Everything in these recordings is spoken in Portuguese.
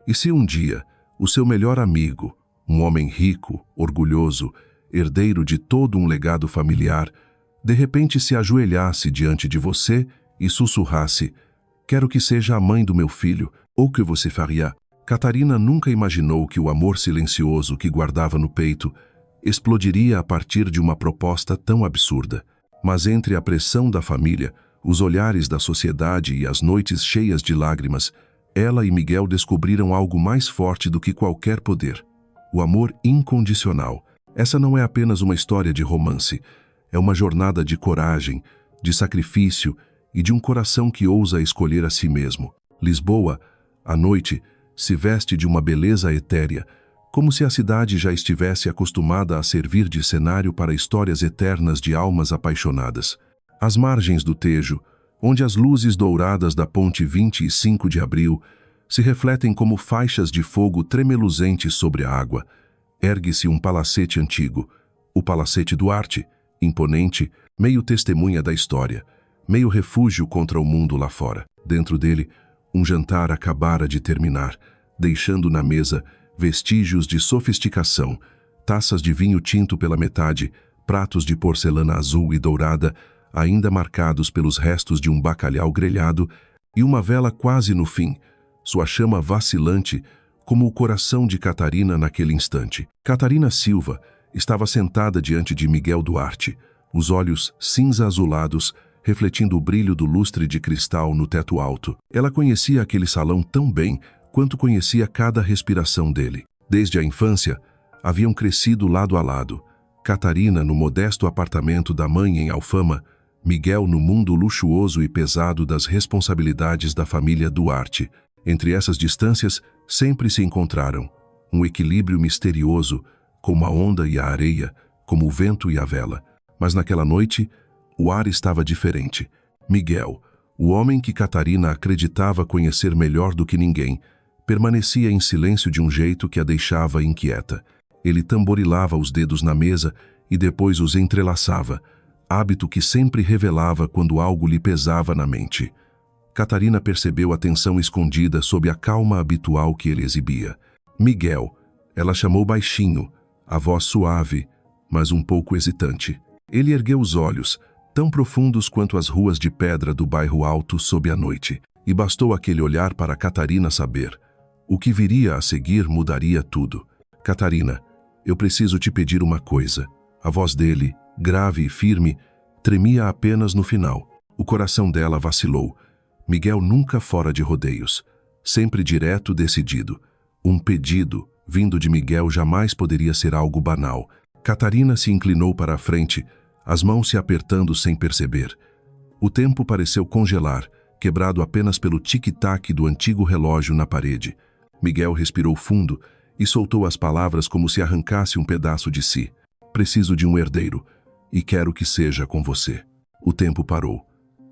E se um dia o seu melhor amigo, um homem rico, orgulhoso, herdeiro de todo um legado familiar, de repente se ajoelhasse diante de você e sussurrasse: "Quero que seja a mãe do meu filho", o que você faria? Catarina nunca imaginou que o amor silencioso que guardava no peito explodiria a partir de uma proposta tão absurda. Mas entre a pressão da família, os olhares da sociedade e as noites cheias de lágrimas, ela e Miguel descobriram algo mais forte do que qualquer poder: o amor incondicional. Essa não é apenas uma história de romance, é uma jornada de coragem, de sacrifício e de um coração que ousa escolher a si mesmo. Lisboa, à noite, se veste de uma beleza etérea, como se a cidade já estivesse acostumada a servir de cenário para histórias eternas de almas apaixonadas. Às margens do Tejo, onde as luzes douradas da ponte 25 de abril se refletem como faixas de fogo tremeluzentes sobre a água, ergue-se um palacete antigo, o Palacete Duarte, imponente, meio testemunha da história, meio refúgio contra o mundo lá fora. Dentro dele, um jantar acabara de terminar, deixando na mesa vestígios de sofisticação, taças de vinho tinto pela metade, pratos de porcelana azul e dourada, ainda marcados pelos restos de um bacalhau grelhado, e uma vela quase no fim, sua chama vacilante como o coração de Catarina naquele instante. Catarina Silva estava sentada diante de Miguel Duarte, os olhos cinza-azulados, refletindo o brilho do lustre de cristal no teto alto. Ela conhecia aquele salão tão bem quanto conhecia cada respiração dele. Desde a infância, haviam crescido lado a lado. Catarina no modesto apartamento da mãe em Alfama, Miguel no mundo luxuoso e pesado das responsabilidades da família Duarte. Entre essas distâncias, sempre se encontraram um equilíbrio misterioso, como a onda e a areia, como o vento e a vela. Mas naquela noite, o ar estava diferente. Miguel, o homem que Catarina acreditava conhecer melhor do que ninguém, permanecia em silêncio de um jeito que a deixava inquieta. Ele tamborilava os dedos na mesa e depois os entrelaçava, hábito que sempre revelava quando algo lhe pesava na mente. Catarina percebeu a tensão escondida sob a calma habitual que ele exibia. "Miguel", ela chamou baixinho, a voz suave, mas um pouco hesitante. Ele ergueu os olhos, tão profundos quanto as ruas de pedra do bairro Alto sob a noite, e bastou aquele olhar para Catarina saber: o que viria a seguir mudaria tudo. "Catarina, eu preciso te pedir uma coisa." A voz dele, grave e firme, tremia apenas no final. O coração dela vacilou. Miguel nunca fora de rodeios, sempre direto, decidido. Um pedido, vindo de Miguel, jamais poderia ser algo banal. Catarina se inclinou para a frente, as mãos se apertando sem perceber. O tempo pareceu congelar, quebrado apenas pelo tic-tac do antigo relógio na parede. Miguel respirou fundo e soltou as palavras como se arrancasse um pedaço de si. "Preciso de um herdeiro, e quero que seja com você." O tempo parou.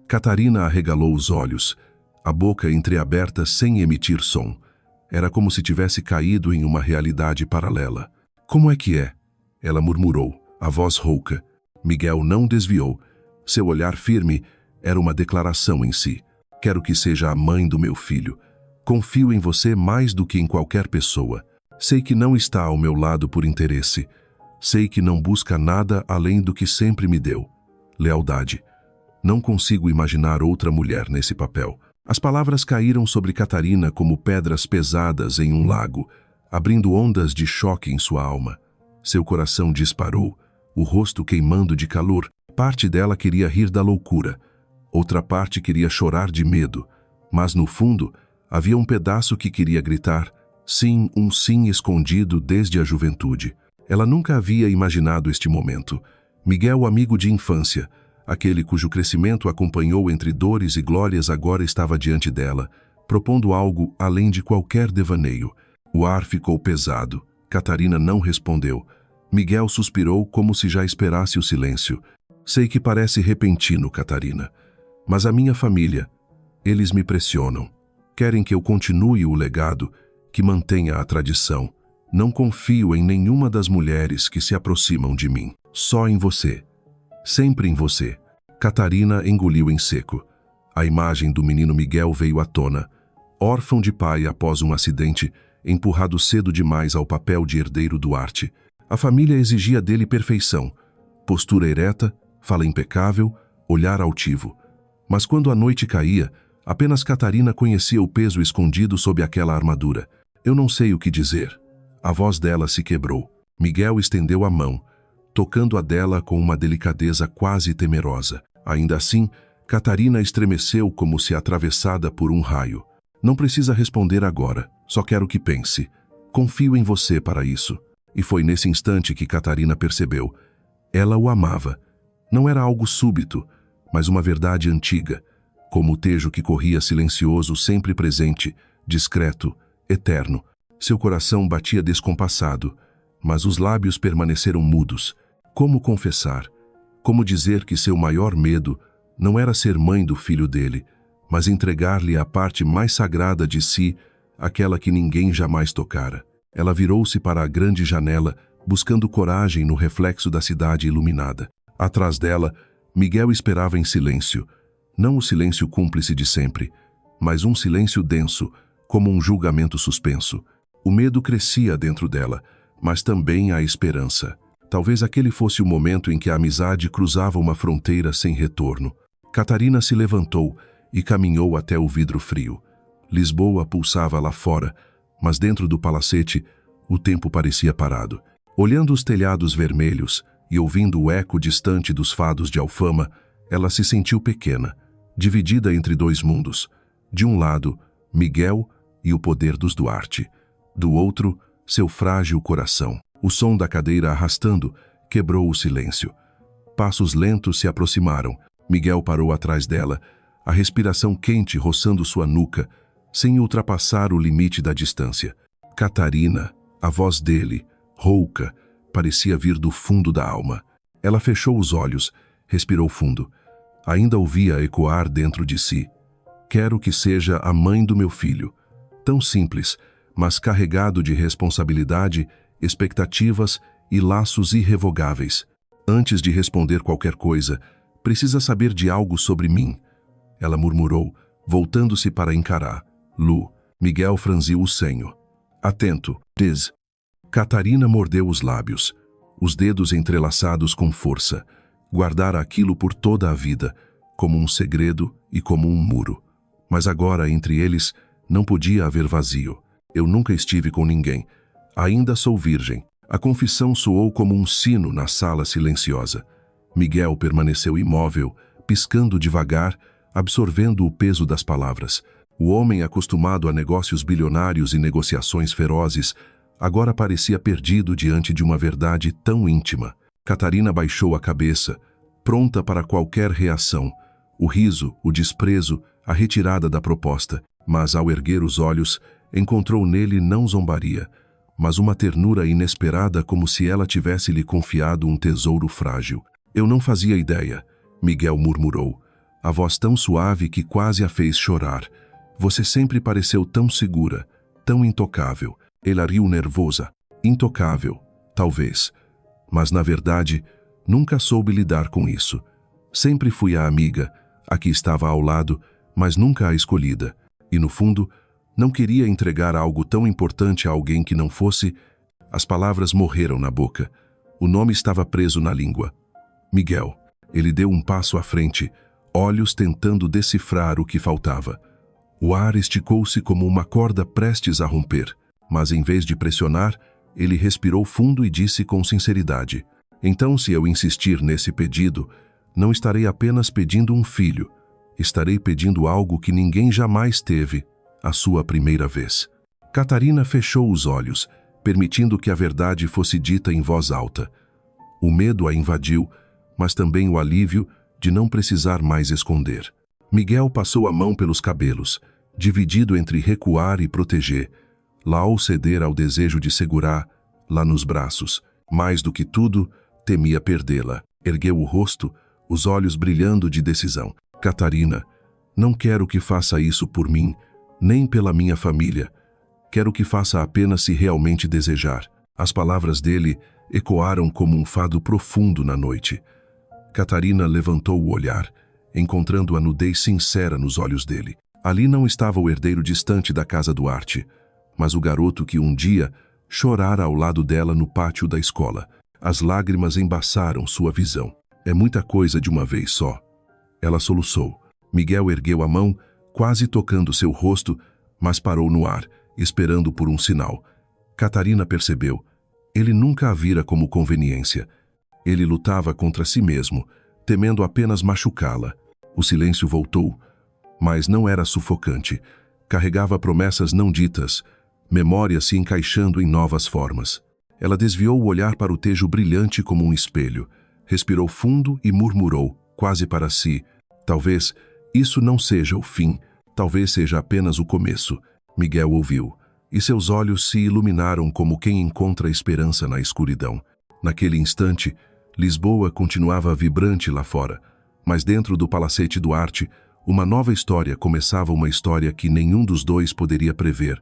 Catarina arregalou os olhos, a boca entreaberta sem emitir som. Era como se tivesse caído em uma realidade paralela. "Como é que é?" ela murmurou, a voz rouca. Miguel não desviou. Seu olhar firme era uma declaração em si. "Quero que seja a mãe do meu filho. Confio em você mais do que em qualquer pessoa. Sei que não está ao meu lado por interesse. Sei que não busca nada além do que sempre me deu: lealdade. Não consigo imaginar outra mulher nesse papel." As palavras caíram sobre Catarina como pedras pesadas em um lago, abrindo ondas de choque em sua alma. Seu coração disparou, o rosto queimando de calor. Parte dela queria rir da loucura, outra parte queria chorar de medo, mas no fundo havia um pedaço que queria gritar: sim, um sim escondido desde a juventude. Ela nunca havia imaginado este momento. Miguel, amigo de infância, aquele cujo crescimento acompanhou entre dores e glórias, agora estava diante dela, propondo algo além de qualquer devaneio. O ar ficou pesado. Catarina não respondeu. Miguel suspirou como se já esperasse o silêncio. "Sei que parece repentino, Catarina, mas a minha família, eles me pressionam. Querem que eu continue o legado, que mantenha a tradição. Não confio em nenhuma das mulheres que se aproximam de mim. Só em você. Sempre em você." Catarina engoliu em seco. A imagem do menino Miguel veio à tona. órfão de pai após um acidente, empurrado cedo demais ao papel de herdeiro Duarte. A família exigia dele perfeição, postura ereta, fala impecável, olhar altivo. Mas quando a noite caía, apenas Catarina conhecia o peso escondido sob aquela armadura. Eu não sei o que dizer. A voz dela se quebrou. Miguel estendeu a mão, tocando a dela com uma delicadeza quase temerosa. Ainda assim, Catarina estremeceu como se atravessada por um raio. Não precisa responder agora, só quero que pense. Confio em você para isso. E foi nesse instante que Catarina percebeu. Ela o amava. Não era algo súbito, mas uma verdade antiga, como o tejo que corria silencioso, sempre presente, discreto, eterno. Seu coração batia descompassado, mas os lábios permaneceram mudos. Como confessar? Como dizer que seu maior medo não era ser mãe do filho dele, mas entregar-lhe a parte mais sagrada de si, aquela que ninguém jamais tocara? Ela virou-se para a grande janela, buscando coragem no reflexo da cidade iluminada. Atrás dela, Miguel esperava em silêncio. Não o silêncio cúmplice de sempre, mas um silêncio denso, como um julgamento suspenso. O medo crescia dentro dela, mas também a esperança. Talvez aquele fosse o momento em que a amizade cruzava uma fronteira sem retorno. Catarina se levantou e caminhou até o vidro frio. Lisboa pulsava lá fora, mas dentro do palacete, o tempo parecia parado. Olhando os telhados vermelhos e ouvindo o eco distante dos fados de Alfama, ela se sentiu pequena, dividida entre dois mundos. De um lado, Miguel e o poder dos Duarte. Do outro, seu frágil coração. O som da cadeira arrastando quebrou o silêncio. Passos lentos se aproximaram. Miguel parou atrás dela, a respiração quente roçando sua nuca, sem ultrapassar o limite da distância. Catarina, a voz dele, rouca, parecia vir do fundo da alma. Ela fechou os olhos, respirou fundo. Ainda ouvia ecoar dentro de si. Quero que seja a mãe do meu filho. Tão simples, mas carregado de responsabilidade, expectativas e laços irrevogáveis. Antes de responder qualquer coisa, precisa saber de algo sobre mim. Ela murmurou, voltando-se para encarar. Lu. Miguel franziu o senho. Atento, diz. Catarina mordeu os lábios, os dedos entrelaçados com força. Guardara aquilo por toda a vida, como um segredo e como um muro. Mas agora, entre eles, não podia haver vazio. Eu nunca estive com ninguém. Ainda sou virgem. A confissão soou como um sino na sala silenciosa. Miguel permaneceu imóvel, piscando devagar, absorvendo o peso das palavras. O homem acostumado a negócios bilionários e negociações ferozes, agora parecia perdido diante de uma verdade tão íntima. Catarina baixou a cabeça, pronta para qualquer reação. O riso, o desprezo, a retirada da proposta. Mas ao erguer os olhos, encontrou nele não zombaria, mas uma ternura inesperada, como se ela tivesse lhe confiado um tesouro frágil. Eu não fazia ideia, Miguel murmurou, a voz tão suave que quase a fez chorar. Você sempre pareceu tão segura, tão intocável. Ela riu nervosa. Intocável, talvez. Mas, na verdade, nunca soube lidar com isso. Sempre fui a amiga, a que estava ao lado, mas nunca a escolhida. E, no fundo, não queria entregar algo tão importante a alguém que não fosse. As palavras morreram na boca. O nome estava preso na língua. Miguel. Ele deu um passo à frente, olhos tentando decifrar o que faltava. O ar esticou-se como uma corda prestes a romper. Mas, em vez de pressionar, ele respirou fundo e disse com sinceridade: então, se eu insistir nesse pedido, não estarei apenas pedindo um filho. Estarei pedindo algo que ninguém jamais teve, a sua primeira vez. Catarina fechou os olhos, permitindo que a verdade fosse dita em voz alta. O medo a invadiu, mas também o alívio de não precisar mais esconder. Miguel passou a mão pelos cabelos, dividido entre recuar e proteger, lá ou ceder ao desejo de segurar, lá nos braços. Mais do que tudo, temia perdê-la. Ergueu o rosto, os olhos brilhando de decisão. Catarina, não quero que faça isso por mim, nem pela minha família. Quero que faça apenas se realmente desejar. As palavras dele ecoaram como um fado profundo na noite. Catarina levantou o olhar, encontrando a nudez sincera nos olhos dele. Ali não estava o herdeiro distante da casa Duarte, mas o garoto que um dia chorara ao lado dela no pátio da escola. As lágrimas embaçaram sua visão. É muita coisa de uma vez só. Ela soluçou. Miguel ergueu a mão, quase tocando seu rosto, mas parou no ar, esperando por um sinal. Catarina percebeu. Ele nunca a vira como conveniência. Ele lutava contra si mesmo, temendo apenas machucá-la. O silêncio voltou, mas não era sufocante. Carregava promessas não ditas, memórias se encaixando em novas formas. Ela desviou o olhar para o tejo brilhante como um espelho. Respirou fundo e murmurou, quase para si: talvez isso não seja o fim, talvez seja apenas o começo. Miguel ouviu, e seus olhos se iluminaram como quem encontra esperança na escuridão. Naquele instante, Lisboa continuava vibrante lá fora, mas dentro do Palacete Duarte, uma nova história começava, uma história que nenhum dos dois poderia prever,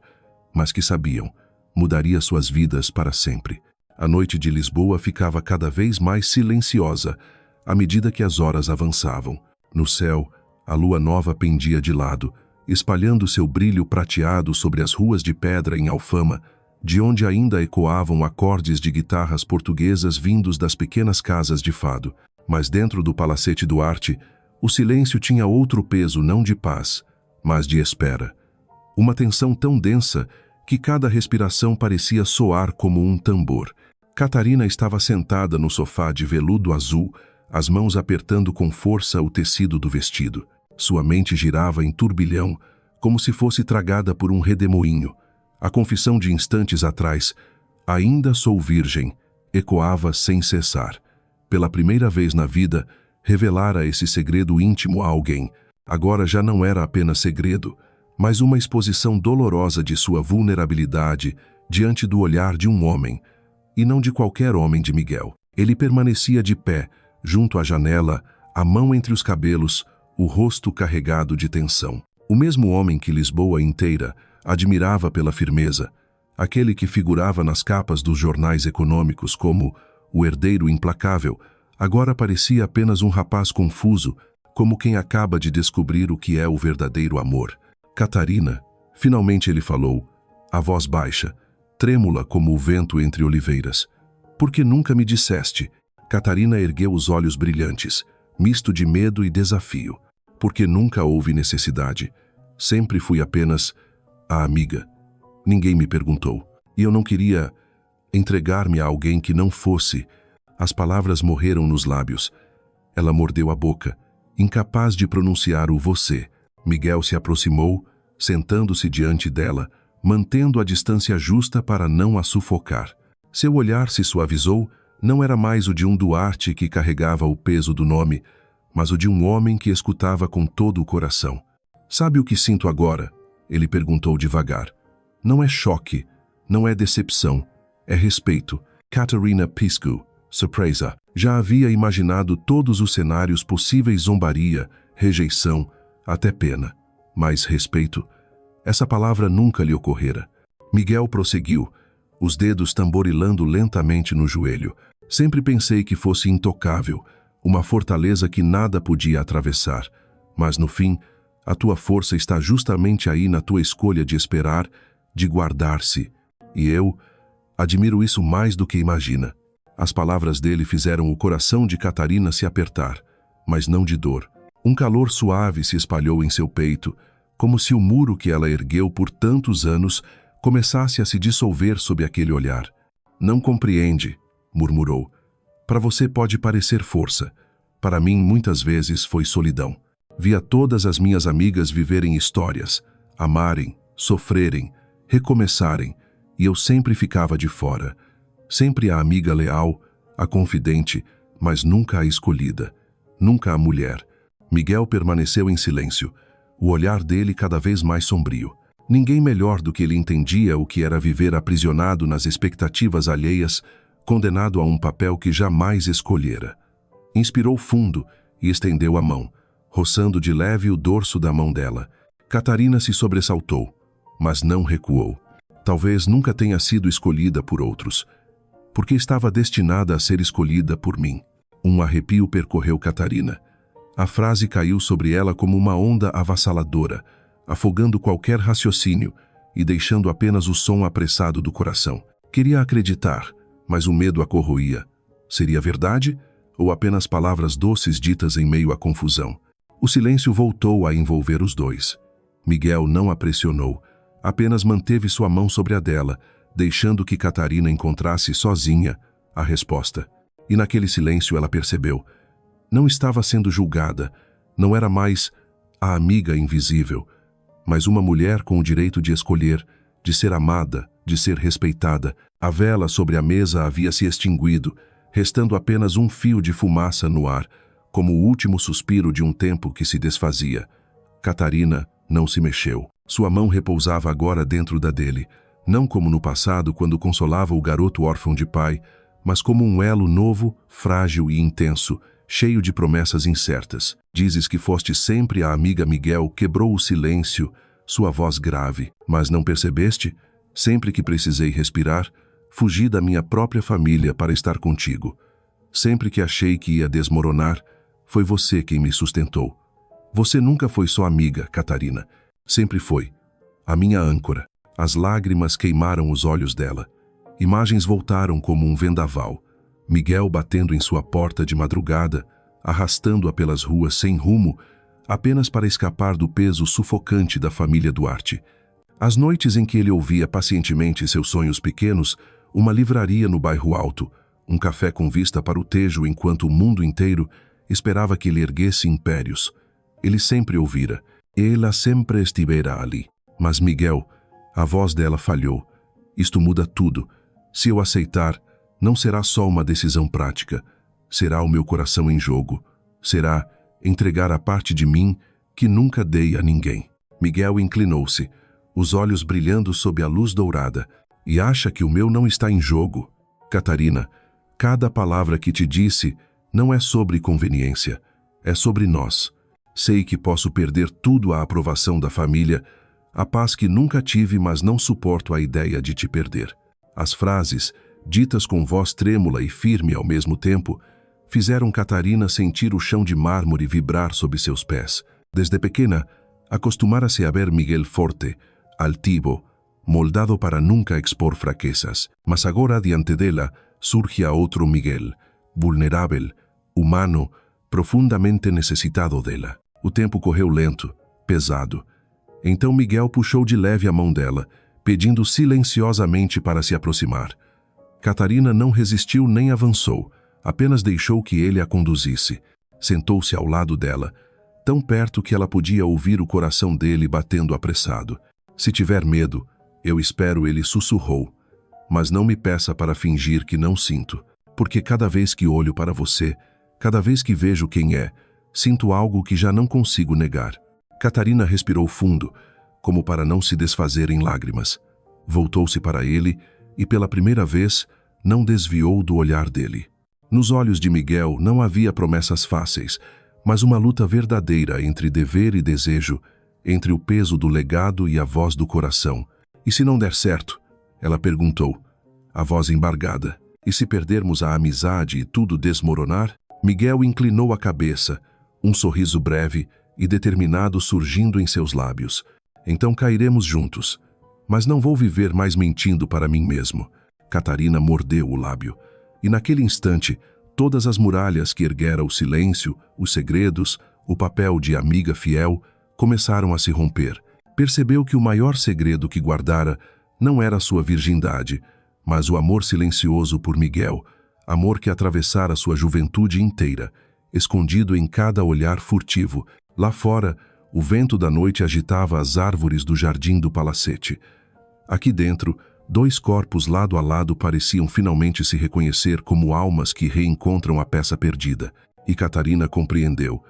mas que sabiam, mudaria suas vidas para sempre. A noite de Lisboa ficava cada vez mais silenciosa, à medida que as horas avançavam. No céu, a lua nova pendia de lado, espalhando seu brilho prateado sobre as ruas de pedra em Alfama, de onde ainda ecoavam acordes de guitarras portuguesas vindos das pequenas casas de fado. Mas dentro do Palacete Duarte, o silêncio tinha outro peso, não de paz, mas de espera. Uma tensão tão densa que cada respiração parecia soar como um tambor. Catarina estava sentada no sofá de veludo azul, as mãos apertando com força o tecido do vestido. Sua mente girava em turbilhão, como se fosse tragada por um redemoinho. A confissão de instantes atrás, "ainda sou virgem", ecoava sem cessar. Pela primeira vez na vida, revelara esse segredo íntimo a alguém. Agora já não era apenas segredo, mas uma exposição dolorosa de sua vulnerabilidade diante do olhar de um homem, e não de qualquer homem de Miguel. Ele permanecia de pé, junto à janela, a mão entre os cabelos, o rosto carregado de tensão. O mesmo homem que Lisboa inteira admirava pela firmeza, aquele que figurava nas capas dos jornais econômicos como o herdeiro implacável, agora parecia apenas um rapaz confuso, como quem acaba de descobrir o que é o verdadeiro amor. "Catarina", finalmente ele falou, a voz baixa, trêmula como o vento entre oliveiras. "Por que nunca me disseste?" Catarina ergueu os olhos brilhantes, misto de medo e desafio. "Porque nunca houve necessidade. Sempre fui apenas a amiga. Ninguém me perguntou. E eu não queria entregar-me a alguém que não fosse." As palavras morreram nos lábios. Ela mordeu a boca, incapaz de pronunciar o "você". Miguel se aproximou, sentando-se diante dela, mantendo a distância justa para não a sufocar. Seu olhar se suavizou, não era mais o de um Duarte que carregava o peso do nome, mas o de um homem que escutava com todo o coração. "Sabe o que sinto agora?" ele perguntou devagar. "Não é choque, não é decepção, é respeito." Catarina piscou, surpresa. Já havia imaginado todos os cenários possíveis: zombaria, rejeição, até pena. Mas respeito? Essa palavra nunca lhe ocorrera. Miguel prosseguiu, os dedos tamborilando lentamente no joelho. "Sempre pensei que fosse intocável, uma fortaleza que nada podia atravessar. Mas no fim, a tua força está justamente aí na tua escolha de esperar, de guardar-se. E eu admiro isso mais do que imagina." As palavras dele fizeram o coração de Catarina se apertar, mas não de dor. Um calor suave se espalhou em seu peito, como se o muro que ela ergueu por tantos anos começasse a se dissolver sob aquele olhar. "Não compreende", murmurou. "Para você pode parecer força. Para mim, muitas vezes, foi solidão. Via todas as minhas amigas viverem histórias, amarem, sofrerem, recomeçarem, e eu sempre ficava de fora. Sempre a amiga leal, a confidente, mas nunca a escolhida, nunca a mulher." Miguel permaneceu em silêncio, o olhar dele cada vez mais sombrio. Ninguém melhor do que ele entendia o que era viver aprisionado nas expectativas alheias, condenado a um papel que jamais escolhera. Inspirou fundo e estendeu a mão, roçando de leve o dorso da mão dela. Catarina se sobressaltou, mas não recuou. Talvez nunca tenha sido escolhida por outros, porque estava destinada a ser escolhida por mim. Um arrepio percorreu Catarina. A frase caiu sobre ela como uma onda avassaladora, afogando qualquer raciocínio e deixando apenas o som apressado do coração. Queria acreditar, mas o medo a corroía. Seria verdade ou apenas palavras doces ditas em meio à confusão? O silêncio voltou a envolver os dois. Miguel não a pressionou, apenas manteve sua mão sobre a dela, deixando que Catarina encontrasse sozinha a resposta. E naquele silêncio ela percebeu. Não estava sendo julgada, não era mais a amiga invisível, mas uma mulher com o direito de escolher, de ser amada, de ser respeitada. A vela sobre a mesa havia se extinguido, restando apenas um fio de fumaça no ar, como o último suspiro de um tempo que se desfazia. Catarina não se mexeu. Sua mão repousava agora dentro da dele, não como no passado quando consolava o garoto órfão de pai, mas como um elo novo, frágil e intenso, cheio de promessas incertas. Dizes que foste sempre a amiga Miguel, quebrou o silêncio, sua voz grave. Mas não percebeste? Sempre que precisei respirar, fugi da minha própria família para estar contigo. Sempre que achei que ia desmoronar, foi você quem me sustentou. Você nunca foi só amiga, Catarina. Sempre foi. A minha âncora. As lágrimas queimaram os olhos dela. Imagens voltaram como um vendaval. Miguel batendo em sua porta de madrugada, arrastando-a pelas ruas sem rumo, apenas para escapar do peso sufocante da família Duarte. As noites em que ele ouvia pacientemente seus sonhos pequenos, uma livraria no bairro Alto, um café com vista para o Tejo enquanto o mundo inteiro esperava que ele erguesse impérios. Ele sempre ouvira. Ela sempre estivera ali. Mas Miguel, a voz dela falhou. Isto muda tudo. Se eu aceitar, não será só uma decisão prática. Será o meu coração em jogo. Será entregar a parte de mim que nunca dei a ninguém. Miguel inclinou-se, os olhos brilhando sob a luz dourada. E acha que o meu não está em jogo? Catarina, cada palavra que te disse não é sobre conveniência, é sobre nós. Sei que posso perder tudo à aprovação da família, a paz que nunca tive, mas não suporto a ideia de te perder. As frases, ditas com voz trêmula e firme ao mesmo tempo, fizeram Catarina sentir o chão de mármore vibrar sob seus pés. Desde pequena, acostumara-se a ver Miguel forte, altivo, moldado para nunca expor fraquezas. Mas agora, diante dela, surgia outro Miguel, vulnerável, humano, profundamente necessitado dela. O tempo correu lento, pesado. Então Miguel puxou de leve a mão dela, pedindo silenciosamente para se aproximar. Catarina não resistiu nem avançou, apenas deixou que ele a conduzisse. Sentou-se ao lado dela, tão perto que ela podia ouvir o coração dele batendo apressado. Se tiver medo, eu espero, ele sussurrou. Mas não me peça para fingir que não sinto, porque cada vez que olho para você, cada vez que vejo quem é, sinto algo que já não consigo negar. Catarina respirou fundo, como para não se desfazer em lágrimas. Voltou-se para ele e, pela primeira vez, não desviou do olhar dele. Nos olhos de Miguel não havia promessas fáceis, mas uma luta verdadeira entre dever e desejo, entre o peso do legado e a voz do coração. E se não der certo? Ela perguntou, a voz embargada. E se perdermos a amizade e tudo desmoronar? Miguel inclinou a cabeça, um sorriso breve e determinado surgindo em seus lábios. Então cairemos juntos. Mas não vou viver mais mentindo para mim mesmo. Catarina mordeu o lábio. E naquele instante, todas as muralhas que erguera o silêncio, os segredos, o papel de amiga fiel, começaram a se romper. Percebeu que o maior segredo que guardara não era sua virgindade, mas o amor silencioso por Miguel, amor que atravessara sua juventude inteira, escondido em cada olhar furtivo. Lá fora, o vento da noite agitava as árvores do jardim do palacete. Aqui dentro, dois corpos lado a lado pareciam finalmente se reconhecer como almas que reencontram a peça perdida. E Catarina compreendeu.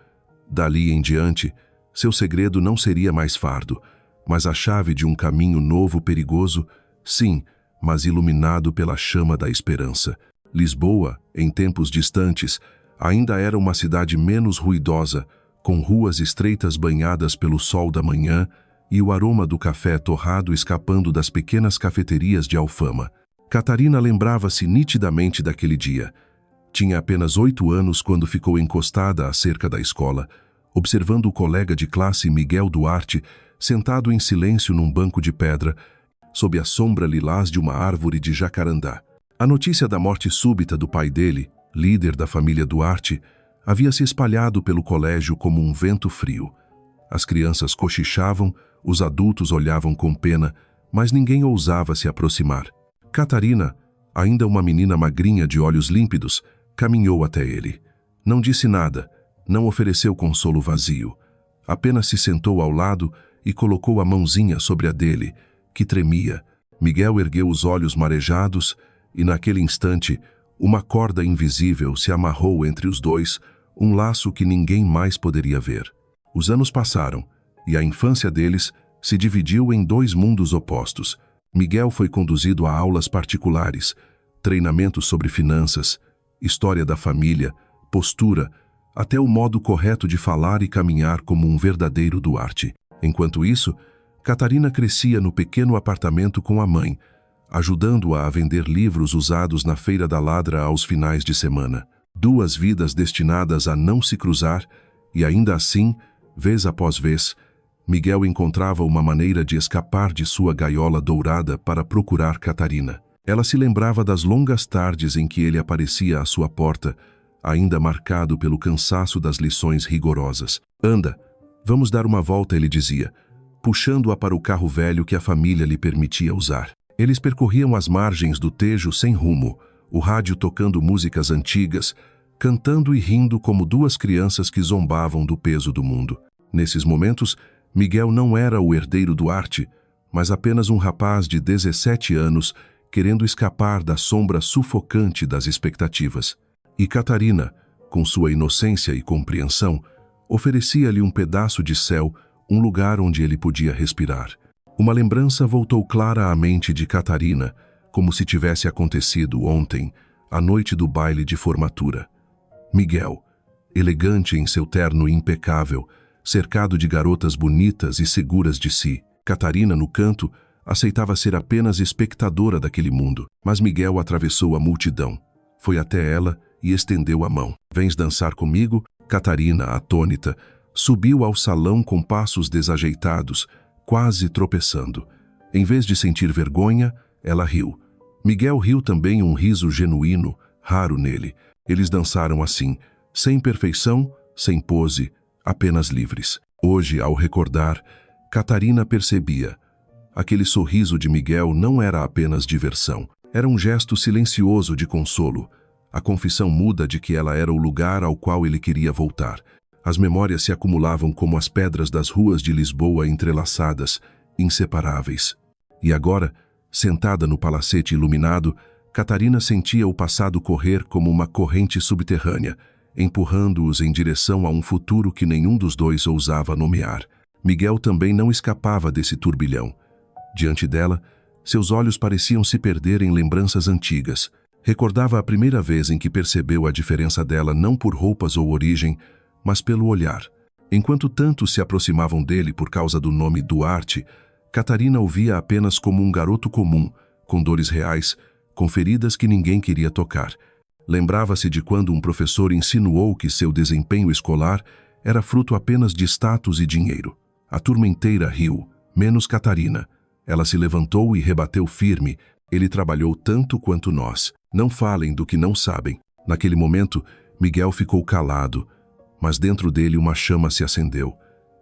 Dali em diante, seu segredo não seria mais fardo, mas a chave de um caminho novo perigoso, sim, mas iluminado pela chama da esperança. Lisboa, em tempos distantes, ainda era uma cidade menos ruidosa, com ruas estreitas banhadas pelo sol da manhã e o aroma do café torrado escapando das pequenas cafeterias de Alfama. Catarina lembrava-se nitidamente daquele dia. Tinha apenas 8 anos quando ficou encostada à cerca da escola, observando o colega de classe Miguel Duarte sentado em silêncio num banco de pedra, sob a sombra lilás de uma árvore de jacarandá. A notícia da morte súbita do pai dele, líder da família Duarte, havia se espalhado pelo colégio como um vento frio. As crianças cochichavam, os adultos olhavam com pena, mas ninguém ousava se aproximar. Catarina, ainda uma menina magrinha de olhos límpidos, caminhou até ele. Não disse nada, não ofereceu consolo vazio. Apenas se sentou ao lado e colocou a mãozinha sobre a dele, que tremia. Miguel ergueu os olhos marejados e, naquele instante, uma corda invisível se amarrou entre os dois, um laço que ninguém mais poderia ver. Os anos passaram e a infância deles se dividiu em dois mundos opostos. Miguel foi conduzido a aulas particulares, treinamentos sobre finanças, história da família, postura, até o modo correto de falar e caminhar como um verdadeiro Duarte. Enquanto isso, Catarina crescia no pequeno apartamento com a mãe, ajudando-a a vender livros usados na Feira da Ladra aos finais de semana. Duas vidas destinadas a não se cruzar, e ainda assim, vez após vez, Miguel encontrava uma maneira de escapar de sua gaiola dourada para procurar Catarina. Ela se lembrava das longas tardes em que ele aparecia à sua porta, ainda marcado pelo cansaço das lições rigorosas. "Anda, vamos dar uma volta", ele dizia, puxando-a para o carro velho que a família lhe permitia usar. Eles percorriam as margens do Tejo sem rumo, o rádio tocando músicas antigas, cantando e rindo como duas crianças que zombavam do peso do mundo. Nesses momentos, Miguel não era o herdeiro Duarte, mas apenas um rapaz de 17 anos querendo escapar da sombra sufocante das expectativas. E Catarina, com sua inocência e compreensão, oferecia-lhe um pedaço de céu, um lugar onde ele podia respirar. Uma lembrança voltou clara à mente de Catarina, como se tivesse acontecido ontem, a noite do baile de formatura. Miguel, elegante em seu terno impecável, cercado de garotas bonitas e seguras de si. Catarina, no canto, aceitava ser apenas espectadora daquele mundo, mas Miguel atravessou a multidão. Foi até ela e estendeu a mão. "Vens dançar comigo?" Catarina, atônita, subiu ao salão com passos desajeitados, quase tropeçando. Em vez de sentir vergonha, ela riu. Miguel riu também, um riso genuíno, raro nele. Eles dançaram assim, sem perfeição, sem pose, apenas livres. Hoje, ao recordar, Catarina percebia. Aquele sorriso de Miguel não era apenas diversão. Era um gesto silencioso de consolo. A confissão muda de que ela era o lugar ao qual ele queria voltar. As memórias se acumulavam como as pedras das ruas de Lisboa entrelaçadas, inseparáveis. E agora, sentada no palacete iluminado, Catarina sentia o passado correr como uma corrente subterrânea, empurrando-os em direção a um futuro que nenhum dos dois ousava nomear. Miguel também não escapava desse turbilhão. Diante dela, seus olhos pareciam se perder em lembranças antigas. Recordava a primeira vez em que percebeu a diferença dela não por roupas ou origem, mas pelo olhar. Enquanto tantos se aproximavam dele por causa do nome Duarte, Catarina o via apenas como um garoto comum, com dores reais, com feridas que ninguém queria tocar. Lembrava-se de quando um professor insinuou que seu desempenho escolar era fruto apenas de status e dinheiro. A turma inteira riu, menos Catarina. Ela se levantou e rebateu firme: "Ele trabalhou tanto quanto nós. Não falem do que não sabem." Naquele momento, Miguel ficou calado, mas dentro dele uma chama se acendeu.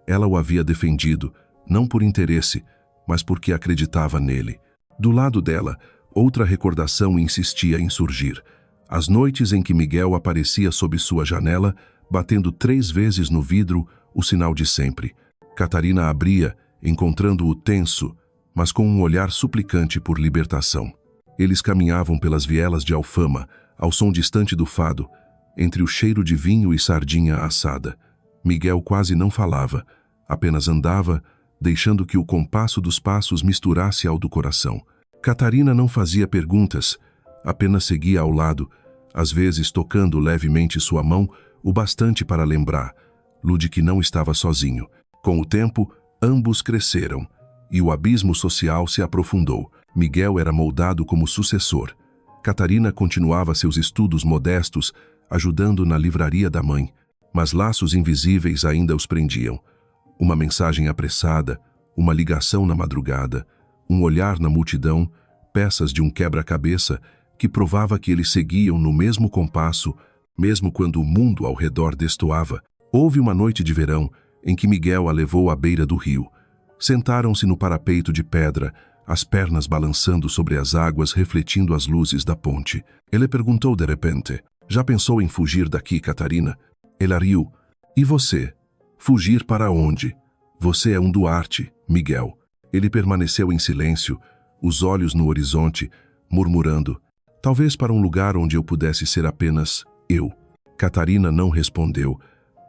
Ela o havia defendido, não por interesse, mas porque acreditava nele. Do lado dela, outra recordação insistia em surgir. As noites em que Miguel aparecia sob sua janela, batendo 3 vezes no vidro, o sinal de sempre. Catarina abria, encontrando-o tenso, mas com um olhar suplicante por libertação. Eles caminhavam pelas vielas de Alfama, ao som distante do fado, entre o cheiro de vinho e sardinha assada. Miguel quase não falava, apenas andava, deixando que o compasso dos passos misturasse ao do coração. Catarina não fazia perguntas, apenas seguia ao lado, às vezes tocando levemente sua mão, o bastante para lembrar-lo de que não estava sozinho. Com o tempo, ambos cresceram, e o abismo social se aprofundou. Miguel era moldado como sucessor. Catarina continuava seus estudos modestos, ajudando na livraria da mãe, mas laços invisíveis ainda os prendiam. Uma mensagem apressada, uma ligação na madrugada, um olhar na multidão, peças de um quebra-cabeça que provava que eles seguiam no mesmo compasso, mesmo quando o mundo ao redor destoava. Houve uma noite de verão em que Miguel a levou à beira do rio. Sentaram-se no parapeito de pedra, as pernas balançando sobre as águas, refletindo as luzes da ponte. Ele perguntou de repente: "Já pensou em fugir daqui, Catarina?" Ela riu. "E você? Fugir para onde?" "Você é um Duarte, Miguel." Ele permaneceu em silêncio, os olhos no horizonte, murmurando: "Talvez para um lugar onde eu pudesse ser apenas eu." Catarina não respondeu,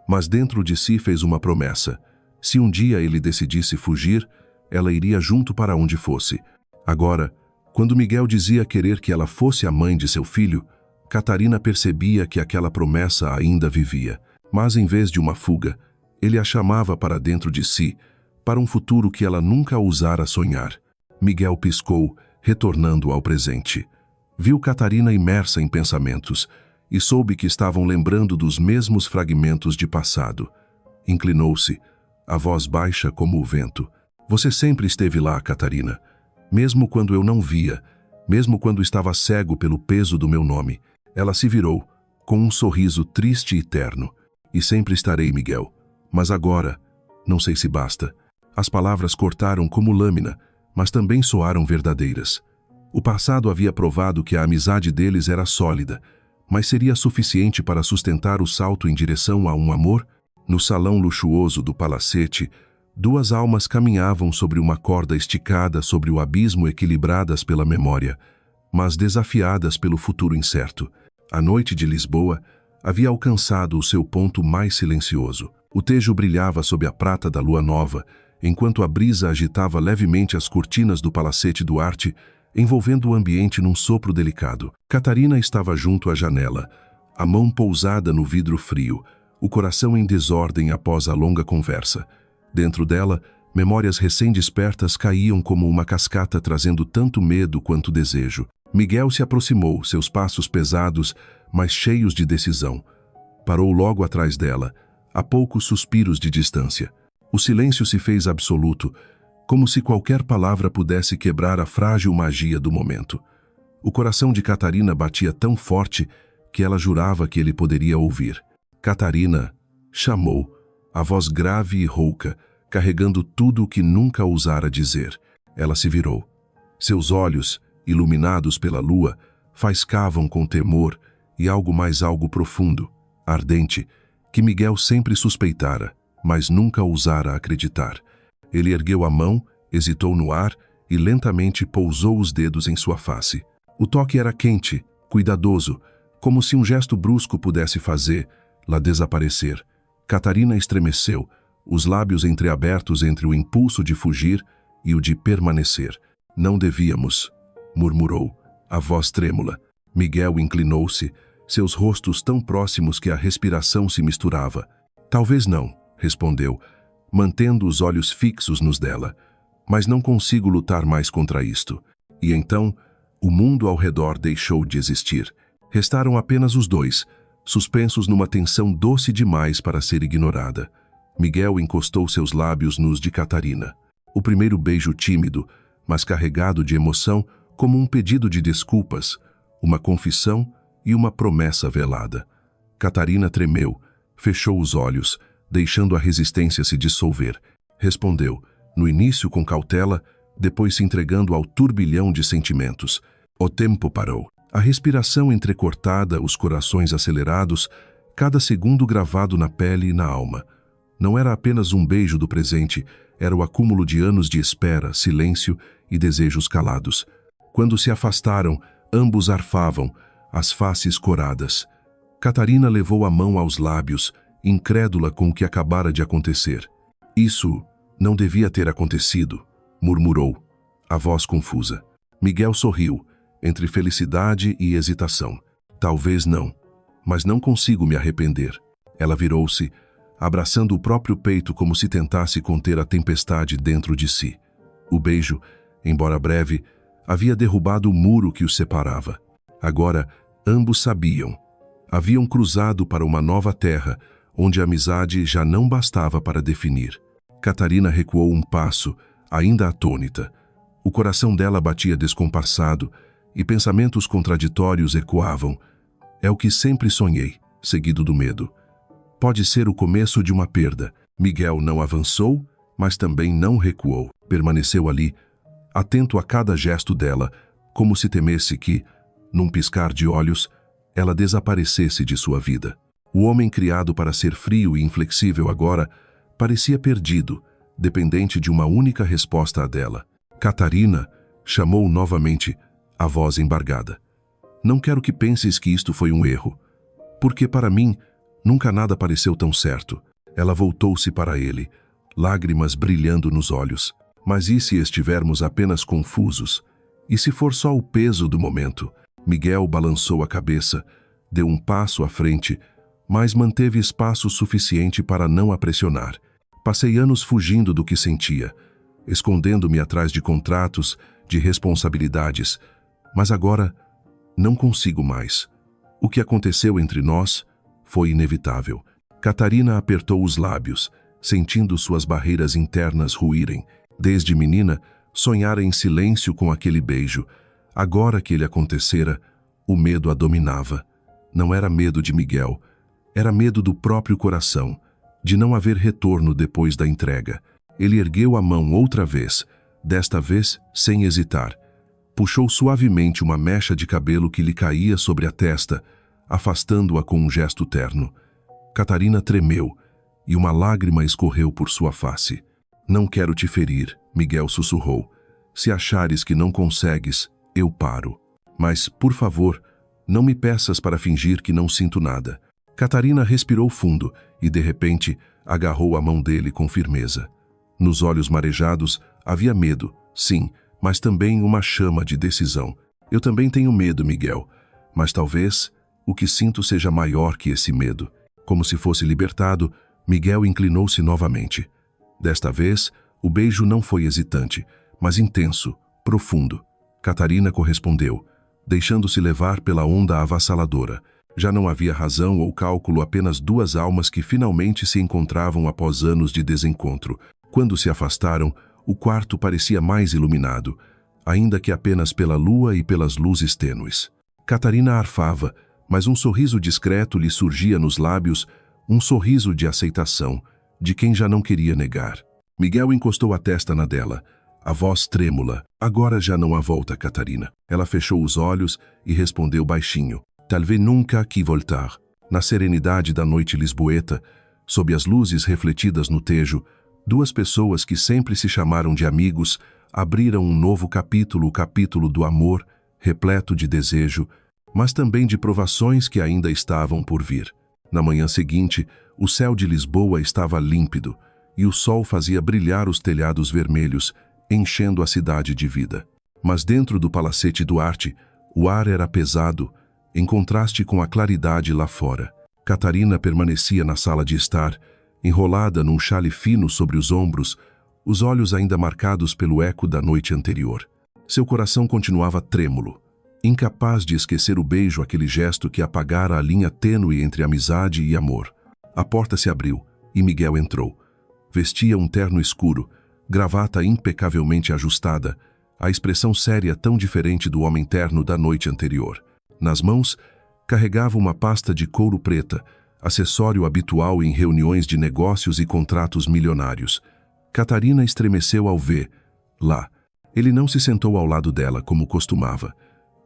mas dentro de si fez uma promessa. Se um dia ele decidisse fugir, ela iria junto para onde fosse. Agora, quando Miguel dizia querer que ela fosse a mãe de seu filho, Catarina percebia que aquela promessa ainda vivia. Mas em vez de uma fuga, ele a chamava para dentro de si, para um futuro que ela nunca ousara sonhar. Miguel piscou, retornando ao presente. Viu Catarina imersa em pensamentos e soube que estavam lembrando dos mesmos fragmentos de passado. Inclinou-se, a voz baixa como o vento. "Você sempre esteve lá, Catarina. Mesmo quando eu não via, mesmo quando estava cego pelo peso do meu nome." Ela se virou, com um sorriso triste e terno. "E sempre estarei, Miguel. Mas agora, não sei se basta." As palavras cortaram como lâmina, mas também soaram verdadeiras. O passado havia provado que a amizade deles era sólida, mas seria suficiente para sustentar o salto em direção a um amor? No salão luxuoso do palacete, duas almas caminhavam sobre uma corda esticada sobre o abismo, equilibradas pela memória, mas desafiadas pelo futuro incerto. A noite de Lisboa havia alcançado o seu ponto mais silencioso. O tejo brilhava sob a prata da lua nova, enquanto a brisa agitava levemente as cortinas do palacete Duarte, envolvendo o ambiente num sopro delicado. Catarina estava junto à janela, a mão pousada no vidro frio, o coração em desordem após a longa conversa. Dentro dela, memórias recém-despertas caíam como uma cascata, trazendo tanto medo quanto desejo. Miguel se aproximou, seus passos pesados, mas cheios de decisão. Parou logo atrás dela, a poucos suspiros de distância. O silêncio se fez absoluto, como se qualquer palavra pudesse quebrar a frágil magia do momento. O coração de Catarina batia tão forte que ela jurava que ele poderia ouvir. "Catarina", chamou, a voz grave e rouca, carregando tudo o que nunca ousara dizer. Ela se virou. Seus olhos, iluminados pela lua, faiscavam com temor e algo profundo, ardente, que Miguel sempre suspeitara, mas nunca ousara acreditar. Ele ergueu a mão, hesitou no ar e lentamente pousou os dedos em sua face. O toque era quente, cuidadoso, como se um gesto brusco pudesse fazê-la desaparecer. Catarina estremeceu, os lábios entreabertos entre o impulso de fugir e o de permanecer. "Não devíamos", murmurou, a voz trêmula. Miguel inclinou-se, seus rostos tão próximos que a respiração se misturava. "Talvez não", respondeu, mantendo os olhos fixos nos dela. "Mas não consigo lutar mais contra isto." E então, o mundo ao redor deixou de existir. Restaram apenas os dois, suspensos numa tensão doce demais para ser ignorada. Miguel encostou seus lábios nos de Catarina. O primeiro beijo tímido, mas carregado de emoção, como um pedido de desculpas, uma confissão e uma promessa velada. Catarina tremeu, fechou os olhos, deixando a resistência se dissolver. Respondeu, no início com cautela, depois se entregando ao turbilhão de sentimentos. O tempo parou. A respiração entrecortada, os corações acelerados, cada segundo gravado na pele e na alma. Não era apenas um beijo do presente, era o acúmulo de anos de espera, silêncio e desejos calados. Quando se afastaram, ambos arfavam, as faces coradas. Catarina levou a mão aos lábios, incrédula com o que acabara de acontecer. "Isso não devia ter acontecido", murmurou, a voz confusa. Miguel sorriu, entre felicidade e hesitação. "Talvez não, mas não consigo me arrepender." Ela virou-se, abraçando o próprio peito como se tentasse conter a tempestade dentro de si. O beijo, embora breve, havia derrubado o muro que os separava. Agora, ambos sabiam. Haviam cruzado para uma nova terra, onde a amizade já não bastava para definir. Catarina recuou um passo, ainda atônita. O coração dela batia descompassado e pensamentos contraditórios ecoavam. É o que sempre sonhei, seguido do medo. Pode ser o começo de uma perda. Miguel não avançou, mas também não recuou. Permaneceu ali, atento a cada gesto dela, como se temesse que, num piscar de olhos, ela desaparecesse de sua vida. O homem criado para ser frio e inflexível agora parecia perdido, dependente de uma única resposta a dela. Catarina chamou novamente, a voz embargada. Não quero que penses que isto foi um erro, porque para mim nunca nada pareceu tão certo. Ela voltou-se para ele, lágrimas brilhando nos olhos. Mas e se estivermos apenas confusos? E se for só o peso do momento? Miguel balançou a cabeça, deu um passo à frente, mas manteve espaço suficiente para não a pressionar. Passei anos fugindo do que sentia, escondendo-me atrás de contratos, de responsabilidades, mas agora não consigo mais. O que aconteceu entre nós foi inevitável. Catarina apertou os lábios, sentindo suas barreiras internas ruírem. Desde menina, sonhara em silêncio com aquele beijo. Agora que ele acontecera, o medo a dominava. Não era medo de Miguel, era medo do próprio coração, de não haver retorno depois da entrega. Ele ergueu a mão outra vez, desta vez sem hesitar. Puxou suavemente uma mecha de cabelo que lhe caía sobre a testa, afastando-a com um gesto terno. Catarina tremeu, e uma lágrima escorreu por sua face. Não quero te ferir, Miguel sussurrou. Se achares que não consegues, eu paro. Mas, por favor, não me peças para fingir que não sinto nada. Catarina respirou fundo e, de repente, agarrou a mão dele com firmeza. Nos olhos marejados havia medo, sim, mas também uma chama de decisão. Eu também tenho medo, Miguel, mas talvez o que sinto seja maior que esse medo. Como se fosse libertado, Miguel inclinou-se novamente. Desta vez, o beijo não foi hesitante, mas intenso, profundo. Catarina correspondeu, deixando-se levar pela onda avassaladora. Já não havia razão ou cálculo, apenas duas almas que finalmente se encontravam após anos de desencontro. Quando se afastaram, o quarto parecia mais iluminado, ainda que apenas pela lua e pelas luzes tênues. Catarina arfava, mas um sorriso discreto lhe surgia nos lábios, um sorriso de aceitação, de quem já não queria negar. Miguel encostou a testa na dela, a voz trêmula. Agora já não há volta, Catarina. Ela fechou os olhos e respondeu baixinho. Talvez nunca que voltar. Na serenidade da noite lisboeta, sob as luzes refletidas no Tejo, duas pessoas que sempre se chamaram de amigos abriram um novo capítulo, o capítulo do amor, repleto de desejo, mas também de provações que ainda estavam por vir. Na manhã seguinte, o céu de Lisboa estava límpido e o sol fazia brilhar os telhados vermelhos, enchendo a cidade de vida. Mas dentro do Palacete Duarte, o ar era pesado, em contraste com a claridade lá fora. Catarina permanecia na sala de estar, enrolada num xale fino sobre os ombros, os olhos ainda marcados pelo eco da noite anterior. Seu coração continuava trêmulo, incapaz de esquecer o beijo, aquele gesto que apagara a linha tênue entre amizade e amor. A porta se abriu e Miguel entrou. Vestia um terno escuro, gravata impecavelmente ajustada, a expressão séria tão diferente do homem terno da noite anterior. Nas mãos, carregava uma pasta de couro preta, acessório habitual em reuniões de negócios e contratos milionários. Catarina estremeceu ao ver. Lá, ele não se sentou ao lado dela como costumava.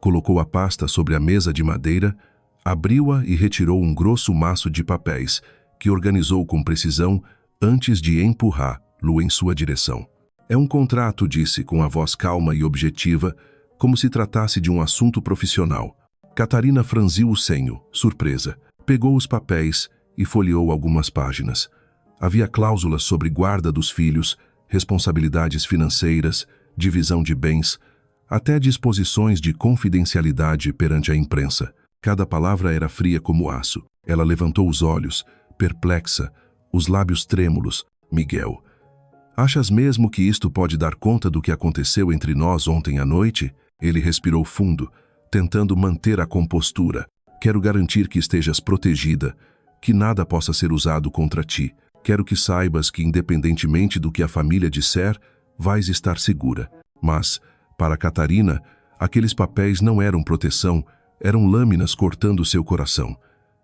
Colocou a pasta sobre a mesa de madeira, abriu-a e retirou um grosso maço de papéis, que organizou com precisão antes de empurrá-lo em sua direção. É um contrato, disse com a voz calma e objetiva, como se tratasse de um assunto profissional. Catarina franziu o senho, surpresa. Pegou os papéis e folheou algumas páginas. Havia cláusulas sobre guarda dos filhos, responsabilidades financeiras, divisão de bens, até disposições de confidencialidade perante a imprensa. Cada palavra era fria como aço. Ela levantou os olhos, perplexa, os lábios trêmulos. Miguel, achas mesmo que isto pode dar conta do que aconteceu entre nós ontem à noite? Ele respirou fundo, tentando manter a compostura. Quero garantir que estejas protegida, que nada possa ser usado contra ti. Quero que saibas que, independentemente do que a família disser, vais estar segura. Mas, para Catarina, aqueles papéis não eram proteção, eram lâminas cortando seu coração.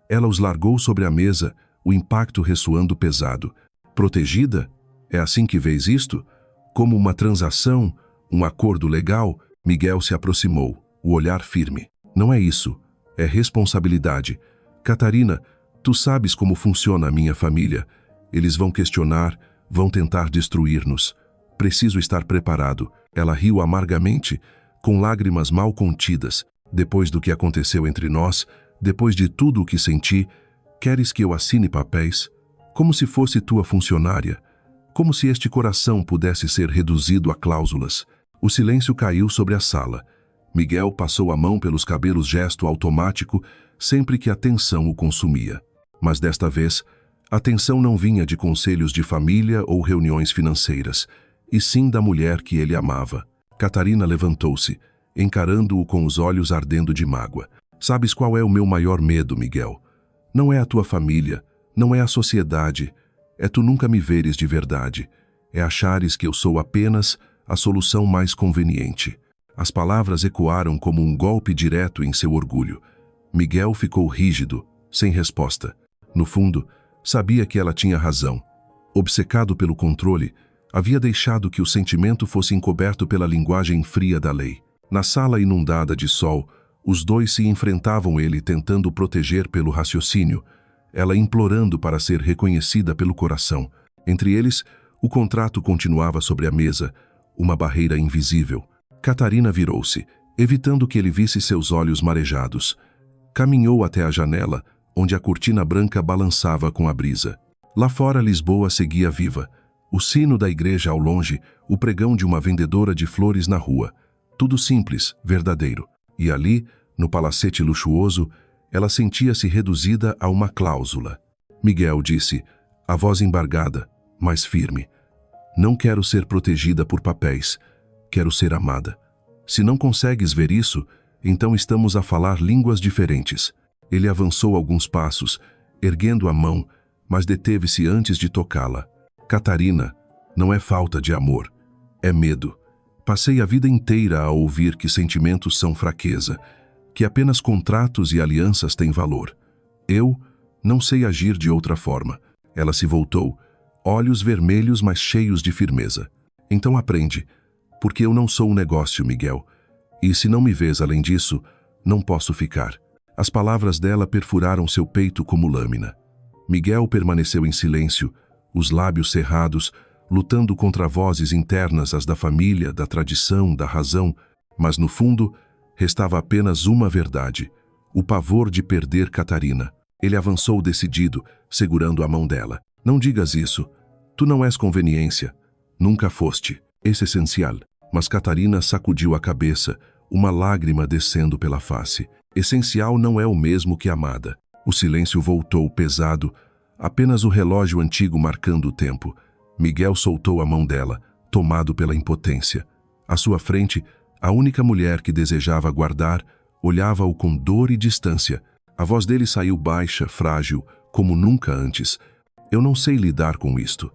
Ela os largou sobre a mesa, o impacto ressoando pesado. Protegida? É assim que vês isto? Como uma transação, um acordo legal? Miguel se aproximou, o olhar firme. Não é isso, é responsabilidade. Catarina, tu sabes como funciona a minha família. Eles vão questionar, vão tentar destruir-nos. Preciso estar preparado. Ela riu amargamente, com lágrimas mal contidas. Depois do que aconteceu entre nós, depois de tudo o que senti, queres que eu assine papéis? Como se fosse tua funcionária. Como se este coração pudesse ser reduzido a cláusulas. O silêncio caiu sobre a sala. Miguel passou a mão pelos cabelos, gesto automático, sempre que a tensão o consumia. Mas desta vez, a tensão não vinha de conselhos de família ou reuniões financeiras, e sim da mulher que ele amava. Catarina levantou-se, encarando-o com os olhos ardendo de mágoa. Sabes qual é o meu maior medo, Miguel? Não é a tua família, não é a sociedade, é tu nunca me veres de verdade. É achares que eu sou apenas a solução mais conveniente. As palavras ecoaram como um golpe direto em seu orgulho. Miguel ficou rígido, sem resposta. No fundo, sabia que ela tinha razão. Obcecado pelo controle, havia deixado que o sentimento fosse encoberto pela linguagem fria da lei. Na sala inundada de sol, os dois se enfrentavam, ele tentando proteger pelo raciocínio, ela implorando para ser reconhecida pelo coração. Entre eles, o contrato continuava sobre a mesa, uma barreira invisível. Catarina virou-se, evitando que ele visse seus olhos marejados. Caminhou até a janela, onde a cortina branca balançava com a brisa. Lá fora, Lisboa seguia viva. O sino da igreja ao longe, o pregão de uma vendedora de flores na rua. Tudo simples, verdadeiro. E ali, no palacete luxuoso, ela sentia-se reduzida a uma cláusula. Miguel disse, a voz embargada, mas firme. Não quero ser protegida por papéis. Quero ser amada. Se não consegues ver isso, então estamos a falar línguas diferentes. Ele avançou alguns passos, erguendo a mão, mas deteve-se antes de tocá-la. Catarina, não é falta de amor, é medo. Passei a vida inteira a ouvir que sentimentos são fraqueza, que apenas contratos e alianças têm valor. Eu não sei agir de outra forma. Ela se voltou, olhos vermelhos, mas cheios de firmeza. Então aprende, porque eu não sou um negócio, Miguel. E se não me vês além disso, não posso ficar. As palavras dela perfuraram seu peito como lâmina. Miguel permaneceu em silêncio, os lábios cerrados, lutando contra vozes internas, as da família, da tradição, da razão, mas no fundo, restava apenas uma verdade, o pavor de perder Catarina. Ele avançou decidido, segurando a mão dela. Não digas isso. Tu não és conveniência. Nunca foste. Esse é essencial. Mas Catarina sacudiu a cabeça, uma lágrima descendo pela face. Essencial não é o mesmo que amada. O silêncio voltou pesado, apenas o relógio antigo marcando o tempo. Miguel soltou a mão dela, tomado pela impotência. À sua frente, a única mulher que desejava guardar, olhava-o com dor e distância. A voz dele saiu baixa, frágil, como nunca antes. Eu não sei lidar com isto.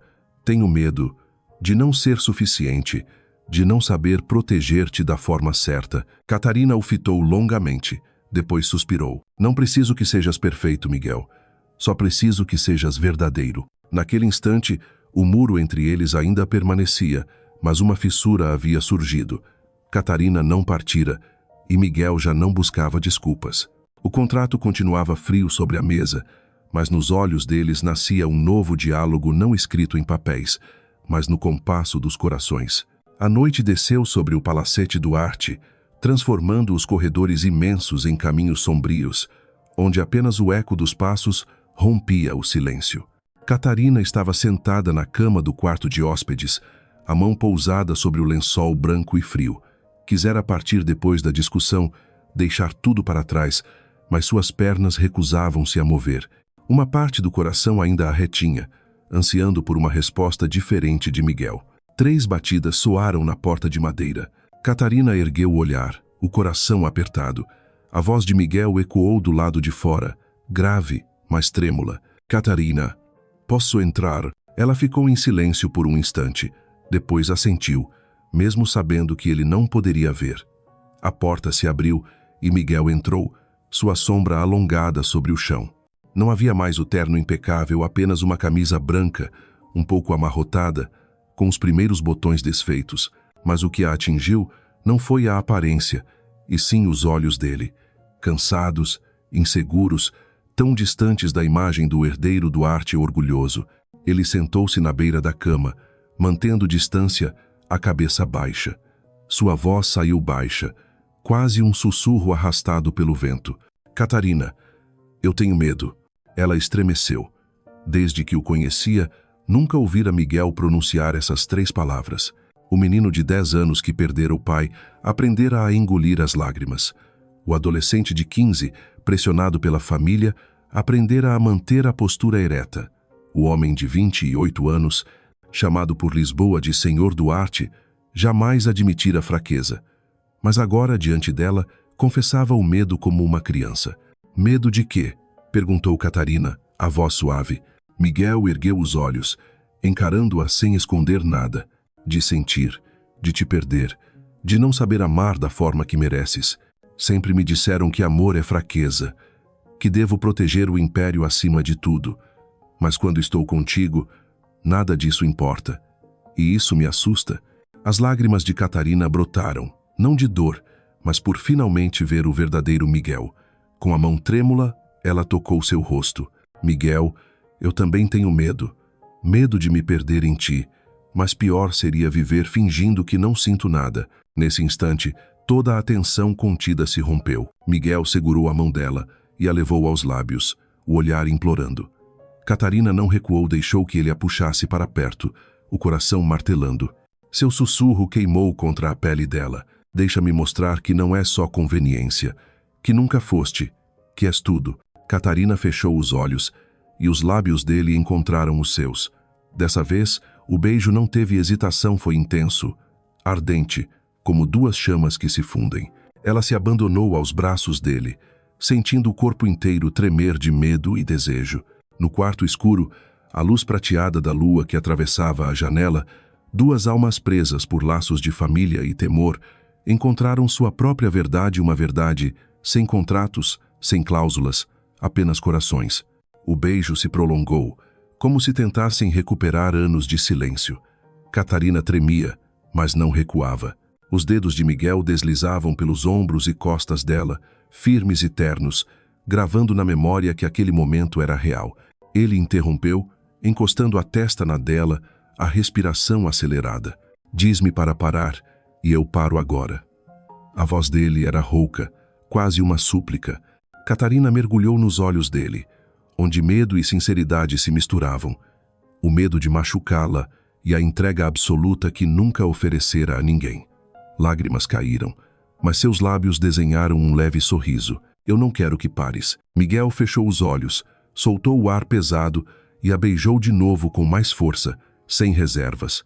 Tenho medo de não ser suficiente, de não saber proteger-te da forma certa. Catarina o fitou longamente, depois suspirou. Não preciso que sejas perfeito, Miguel. Só preciso que sejas verdadeiro. Naquele instante, o muro entre eles ainda permanecia, mas uma fissura havia surgido. Catarina não partira, e Miguel já não buscava desculpas. O contrato continuava frio sobre a mesa, mas nos olhos deles nascia um novo diálogo não escrito em papéis, mas no compasso dos corações. A noite desceu sobre o Palacete Duarte, transformando os corredores imensos em caminhos sombrios, onde apenas o eco dos passos rompia o silêncio. Catarina estava sentada na cama do quarto de hóspedes, a mão pousada sobre o lençol branco e frio. Quisera partir depois da discussão, deixar tudo para trás, mas suas pernas recusavam-se a mover. Uma parte do coração ainda a retinha, ansiando por uma resposta diferente de Miguel. 3 batidas soaram na porta de madeira. Catarina ergueu o olhar, o coração apertado. A voz de Miguel ecoou do lado de fora, grave, mas trêmula. Catarina, posso entrar? Ela ficou em silêncio por um instante. Depois assentiu, mesmo sabendo que ele não poderia ver. A porta se abriu e Miguel entrou, sua sombra alongada sobre o chão. Não havia mais o terno impecável, apenas uma camisa branca, um pouco amarrotada, com os primeiros botões desfeitos, mas o que a atingiu não foi a aparência, e sim os olhos dele, cansados, inseguros, tão distantes da imagem do herdeiro Duarte orgulhoso. Ele sentou-se na beira da cama, mantendo distância, a cabeça baixa. Sua voz saiu baixa, quase um sussurro arrastado pelo vento. Catarina, eu tenho medo. Ela estremeceu. Desde que o conhecia, nunca ouvira Miguel pronunciar essas 3 palavras. O menino de 10 anos que perdera o pai aprendera a engolir as lágrimas. O adolescente de 15, pressionado pela família, aprendera a manter a postura ereta. O homem de 28 anos, chamado por Lisboa de Senhor Duarte, jamais admitira fraqueza. Mas agora, diante dela, confessava o medo como uma criança. Medo de quê? Perguntou Catarina, a voz suave. Miguel ergueu os olhos, encarando-a sem esconder nada. De sentir, de te perder, de não saber amar da forma que mereces. Sempre me disseram que amor é fraqueza, que devo proteger o império acima de tudo. Mas quando estou contigo, nada disso importa. E isso me assusta. As lágrimas de Catarina brotaram, não de dor, mas por finalmente ver o verdadeiro Miguel. Com a mão trêmula, ela tocou seu rosto. Miguel, eu também tenho medo. Medo de me perder em ti. Mas pior seria viver fingindo que não sinto nada. Nesse instante, toda a tensão contida se rompeu. Miguel segurou a mão dela e a levou aos lábios, o olhar implorando. Catarina não recuou, deixou que ele a puxasse para perto, o coração martelando. Seu sussurro queimou contra a pele dela. Deixa-me mostrar que não é só conveniência, que nunca foste, que és tudo. Catarina fechou os olhos e os lábios dele encontraram os seus. Dessa vez, o beijo não teve hesitação, foi intenso, ardente, como 2 chamas que se fundem. Ela se abandonou aos braços dele, sentindo o corpo inteiro tremer de medo e desejo. No quarto escuro, a luz prateada da lua que atravessava a janela, 2 almas presas por laços de família e temor, encontraram sua própria verdade, uma verdade sem contratos, sem cláusulas, apenas corações. O beijo se prolongou, como se tentassem recuperar anos de silêncio. Catarina tremia, mas não recuava. Os dedos de Miguel deslizavam pelos ombros e costas dela, firmes e ternos, gravando na memória que aquele momento era real. Ele interrompeu, encostando a testa na dela, a respiração acelerada. Diz-me para parar, e eu paro agora. A voz dele era rouca, quase uma súplica. Catarina mergulhou nos olhos dele, onde medo e sinceridade se misturavam. O medo de machucá-la e a entrega absoluta que nunca oferecera a ninguém. Lágrimas caíram, mas seus lábios desenharam um leve sorriso. Eu não quero que pares. Miguel fechou os olhos, soltou o ar pesado e a beijou de novo com mais força, sem reservas.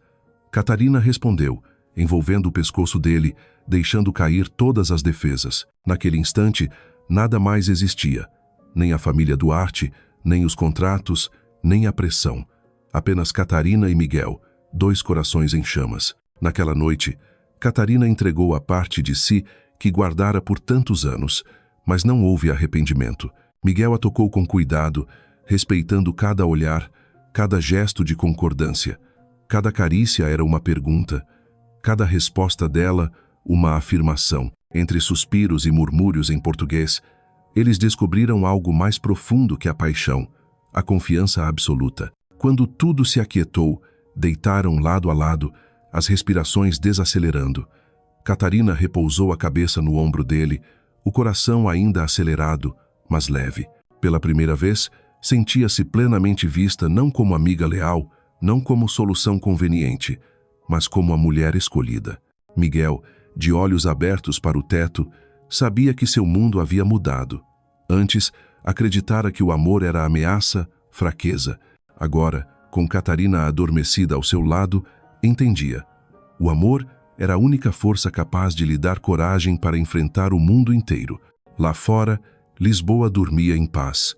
Catarina respondeu, envolvendo o pescoço dele, deixando cair todas as defesas. Naquele instante, nada mais existia. Nem a família Duarte, nem os contratos, nem a pressão. Apenas Catarina e Miguel, 2 corações em chamas. Naquela noite, Catarina entregou a parte de si que guardara por tantos anos, mas não houve arrependimento. Miguel a tocou com cuidado, respeitando cada olhar, cada gesto de concordância. Cada carícia era uma pergunta, cada resposta dela uma afirmação. Entre suspiros e murmúrios em português, eles descobriram algo mais profundo que a paixão, a confiança absoluta. Quando tudo se aquietou, deitaram lado a lado, as respirações desacelerando. Catarina repousou a cabeça no ombro dele, o coração ainda acelerado, mas leve. Pela primeira vez, sentia-se plenamente vista não como amiga leal, não como solução conveniente, mas como a mulher escolhida. Miguel, de olhos abertos para o teto, sabia que seu mundo havia mudado. Antes, acreditara que o amor era ameaça, fraqueza. Agora, com Catarina adormecida ao seu lado, entendia. O amor era a única força capaz de lhe dar coragem para enfrentar o mundo inteiro. Lá fora, Lisboa dormia em paz.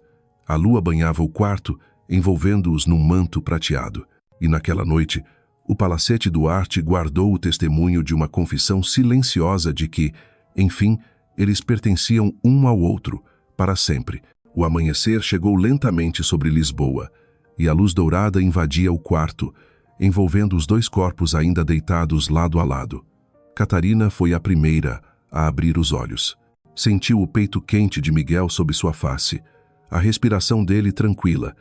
A lua banhava o quarto, envolvendo-os num manto prateado. E naquela noite, O Palacete Duarte guardou o testemunho de uma confissão silenciosa de que, enfim, eles pertenciam um ao outro, para sempre. O amanhecer chegou lentamente sobre Lisboa, e a luz dourada invadia o quarto, envolvendo os dois corpos ainda deitados lado a lado. Catarina foi a primeira a abrir os olhos. Sentiu o peito quente de Miguel sob sua face, a respiração dele tranquila,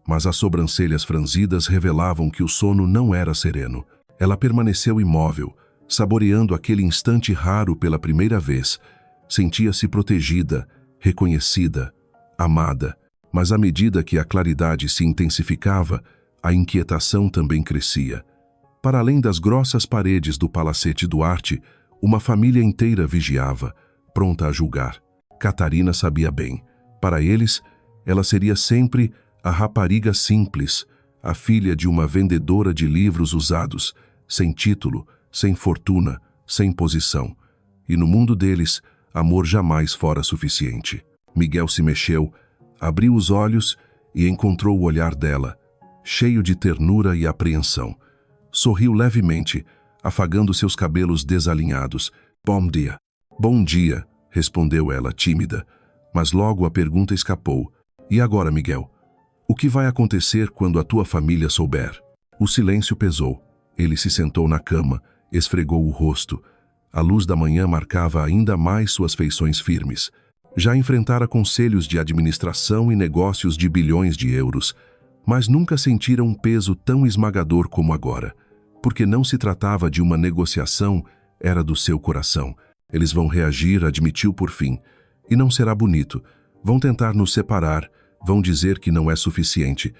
mas as sobrancelhas franzidas revelavam que o sono não era sereno. Ela permaneceu imóvel, saboreando aquele instante raro pela primeira vez. Sentia-se protegida, reconhecida, amada, mas à medida que a claridade se intensificava, a inquietação também crescia. Para além das grossas paredes do Palacete Duarte, uma família inteira vigiava, pronta a julgar. Catarina sabia bem. Para eles, ela seria sempre a rapariga simples, a filha de uma vendedora de livros usados, sem título, sem fortuna, sem posição. E no mundo deles, amor jamais fora suficiente. Miguel se mexeu, abriu os olhos e encontrou o olhar dela, cheio de ternura e apreensão. Sorriu levemente, afagando seus cabelos desalinhados. Bom dia. Bom dia, respondeu ela, tímida. Mas logo a pergunta escapou. E agora, Miguel? O que vai acontecer quando a tua família souber? O silêncio pesou. Ele se sentou na cama, esfregou o rosto. A luz da manhã marcava ainda mais suas feições firmes. Já enfrentara conselhos de administração e negócios de bilhões de euros, mas nunca sentira um peso tão esmagador como agora. Porque não se tratava de uma negociação, era do seu coração. Eles vão reagir, admitiu por fim. E não será bonito. Vão tentar nos separar, vão dizer que não é suficiente.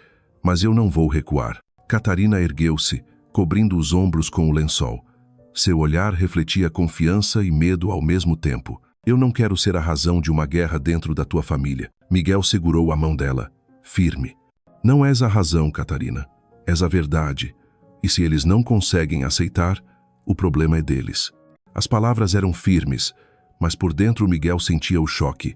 Mas eu não vou recuar. Catarina ergueu-se, cobrindo os ombros com o lençol. Seu olhar refletia confiança e medo ao mesmo tempo. Eu não quero ser a razão de uma guerra dentro da tua família. Miguel segurou a mão dela, firme. Não és a razão, Catarina. És a verdade. E se eles não conseguem aceitar, o problema é deles. As palavras eram firmes, mas por dentro Miguel sentia o choque.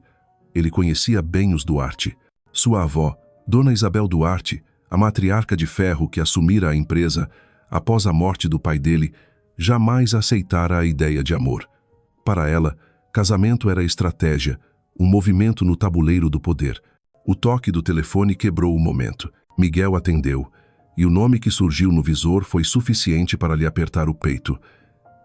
Ele conhecia bem os Duarte. Sua avó, Dona Isabel Duarte, a matriarca de ferro que assumira a empresa após a morte do pai dele, jamais aceitara a ideia de amor. Para ela, casamento era estratégia, um movimento no tabuleiro do poder. O toque do telefone quebrou o momento. Miguel atendeu, e o nome que surgiu no visor foi suficiente para lhe apertar o peito.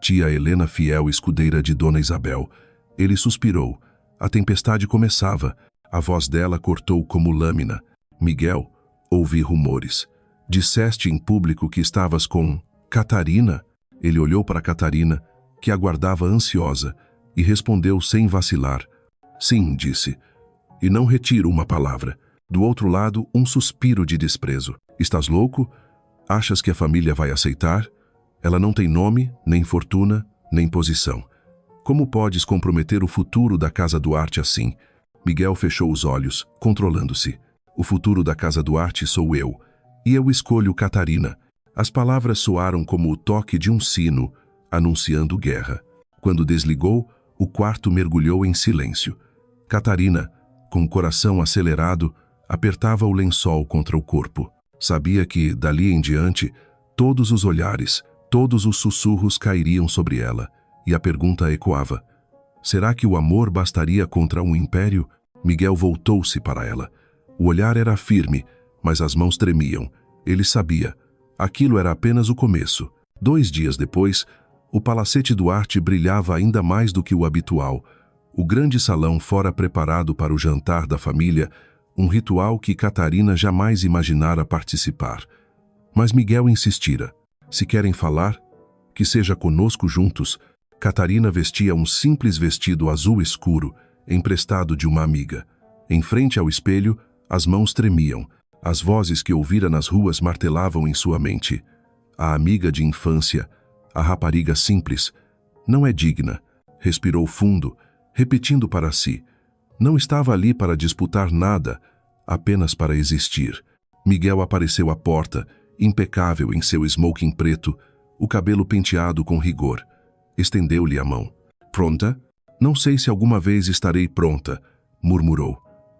Tia Helena, fiel escudeira de Dona Isabel. Ele suspirou. A tempestade começava. A voz dela cortou como lâmina. Miguel, ouvi rumores. Disseste em público que estavas com Catarina? Ele olhou para Catarina, que aguardava ansiosa, e respondeu sem vacilar. Sim, disse. E não retiro uma palavra. Do outro lado, um suspiro de desprezo. Estás louco? Achas que a família vai aceitar? Ela não tem nome, nem fortuna, nem posição. Como podes comprometer o futuro da Casa Duarte assim? Miguel fechou os olhos, controlando-se. O futuro da Casa Duarte sou eu. E eu escolho Catarina. As palavras soaram como o toque de um sino, anunciando guerra. Quando desligou, o quarto mergulhou em silêncio. Catarina, com o coração acelerado, apertava o lençol contra o corpo. Sabia que, dali em diante, todos os olhares, todos os sussurros cairiam sobre ela, e a pergunta ecoava. Será que o amor bastaria contra um império? Miguel voltou-se para ela. O olhar era firme, mas as mãos tremiam. Ele sabia. Aquilo era apenas o começo. 2 dias depois, o Palacete Duarte brilhava ainda mais do que o habitual. O grande salão fora preparado para o jantar da família, um ritual que Catarina jamais imaginara participar. Mas Miguel insistira. Se querem falar, que seja conosco juntos. Catarina vestia um simples vestido azul escuro, emprestado de uma amiga. Em frente ao espelho, as mãos tremiam. As vozes que ouvira nas ruas martelavam em sua mente. A amiga de infância, a rapariga simples, não é digna. Respirou fundo, repetindo para si. Não estava ali para disputar nada, apenas para existir. Miguel apareceu à porta, impecável em seu smoking preto, o cabelo penteado com rigor. Estendeu-lhe a mão. Pronta? Não sei se alguma vez estarei pronta, murmurou,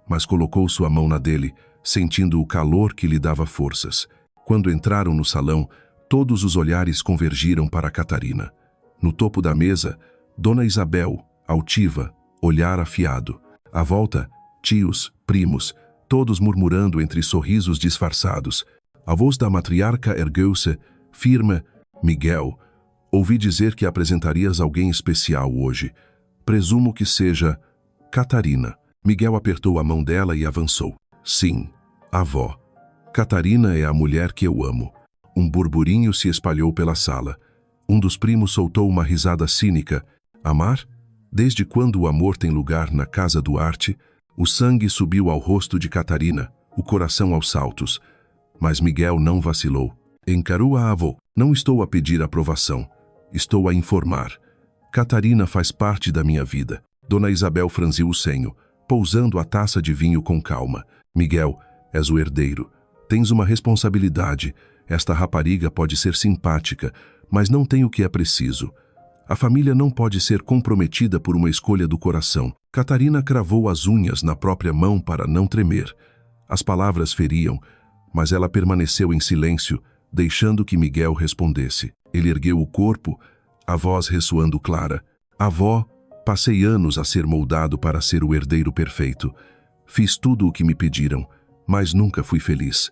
mas colocou sua mão na dele, sentindo o calor que lhe dava forças. Quando entraram no salão, Todos os olhares convergiram para Catarina. No topo da mesa, Dona Isabel, altiva, olhar afiado. À volta, tios, primos, todos murmurando entre sorrisos disfarçados. A voz da matriarca ergueu-se, firme. Miguel, ouvi dizer que apresentarias alguém especial hoje. Presumo que seja Catarina. Miguel apertou a mão dela e avançou. Sim, avó. Catarina é a mulher que eu amo. Um burburinho se espalhou pela sala. Um dos primos soltou uma risada cínica. Amar? Desde quando o amor tem lugar na casa Duarte? O sangue subiu ao rosto de Catarina, o coração aos saltos. Mas Miguel não vacilou. Encarou a avó. Não estou a pedir aprovação. Estou a informar. Catarina faz parte da minha vida. Dona Isabel franziu o senho, pousando a taça de vinho com calma. Miguel, és o herdeiro. Tens uma responsabilidade. Esta rapariga pode ser simpática, mas não tem o que é preciso. A família não pode ser comprometida por uma escolha do coração. Catarina cravou as unhas na própria mão para não tremer. As palavras feriam, mas ela permaneceu em silêncio, deixando que Miguel respondesse. Ele ergueu o corpo, a voz ressoando clara. Avó, passei anos a ser moldado para ser o herdeiro perfeito. Fiz tudo o que me pediram, mas nunca fui feliz.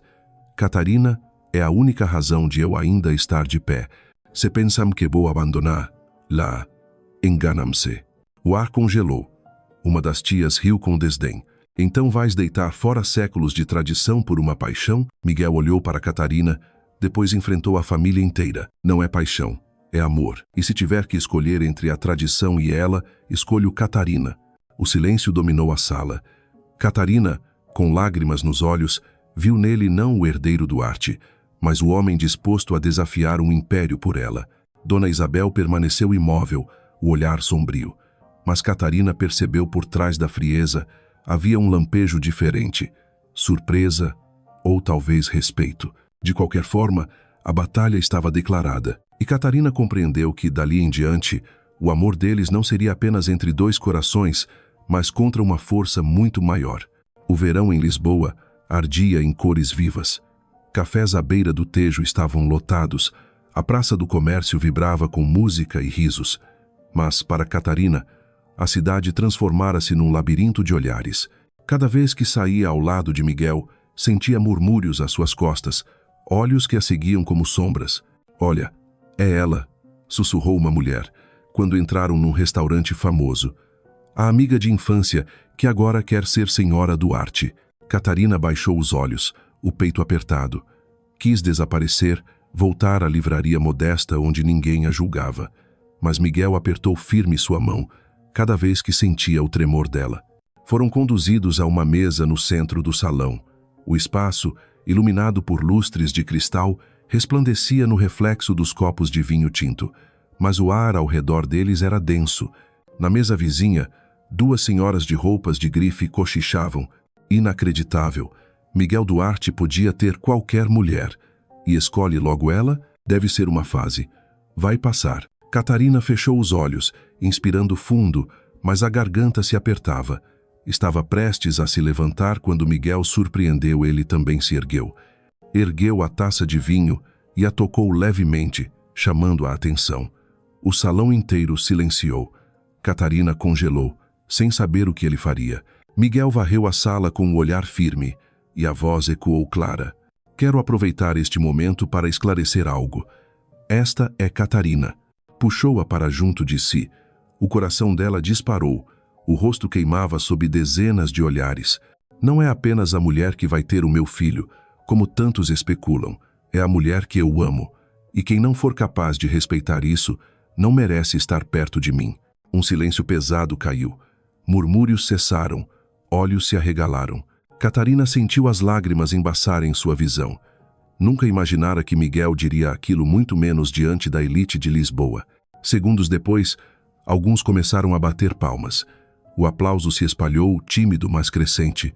Catarina é a única razão de eu ainda estar de pé. Se pensam que vou abandonar, lá, enganam-se. O ar congelou. Uma das tias riu com desdém. Então vais deitar fora séculos de tradição por uma paixão? Miguel olhou para Catarina, depois enfrentou a família inteira. Não é paixão, é amor. E se tiver que escolher entre a tradição e ela, escolho Catarina. O silêncio dominou a sala. Catarina, com lágrimas nos olhos, viu nele não o herdeiro Duarte, mas o homem disposto a desafiar um império por ela. Dona Isabel permaneceu imóvel, o olhar sombrio. Mas Catarina percebeu por trás da frieza havia um lampejo diferente, surpresa ou talvez respeito. De qualquer forma, a batalha estava declarada, e Catarina compreendeu que, dali em diante, o amor deles não seria apenas entre dois corações, mas contra uma força muito maior. O verão em Lisboa ardia em cores vivas. Cafés à beira do Tejo estavam lotados, a Praça do Comércio vibrava com música e risos. Mas, para Catarina, a cidade transformara-se num labirinto de olhares. Cada vez que saía ao lado de Miguel, sentia murmúrios às suas costas, olhos que a seguiam como sombras. Olha, é ela, sussurrou uma mulher, quando entraram num restaurante famoso. A amiga de infância, que agora quer ser senhora Duarte. Catarina baixou os olhos, o peito apertado. Quis desaparecer, voltar à livraria modesta onde ninguém a julgava. Mas Miguel apertou firme sua mão, cada vez que sentia o tremor dela. Foram conduzidos a uma mesa no centro do salão. O espaço, iluminado por lustres de cristal, resplandecia no reflexo dos copos de vinho tinto, mas o ar ao redor deles era denso. Na mesa vizinha, duas senhoras de roupas de grife cochichavam. Inacreditável. Miguel Duarte podia ter qualquer mulher. E escolhe logo ela? Deve ser uma fase. Vai passar. Catarina fechou os olhos, inspirando fundo, mas a garganta se apertava. Estava prestes a se levantar quando Miguel surpreendeu. Ele também se ergueu. Ergueu a taça de vinho e a tocou levemente, chamando a atenção. O salão inteiro silenciou. Catarina congelou, sem saber o que ele faria. Miguel varreu a sala com um olhar firme, e a voz ecoou clara. Quero aproveitar este momento para esclarecer algo. Esta é Catarina. Puxou-a para junto de si. O coração dela disparou. O rosto queimava sob dezenas de olhares. Não é apenas a mulher que vai ter o meu filho, como tantos especulam. É a mulher que eu amo. E quem não for capaz de respeitar isso, não merece estar perto de mim. Um silêncio pesado caiu. Murmúrios cessaram. Olhos se arregalaram. Catarina sentiu as lágrimas embaçarem sua visão. Nunca imaginara que Miguel diria aquilo, muito menos diante da elite de Lisboa. Segundos depois, alguns começaram a bater palmas. O aplauso se espalhou, tímido, mas crescente.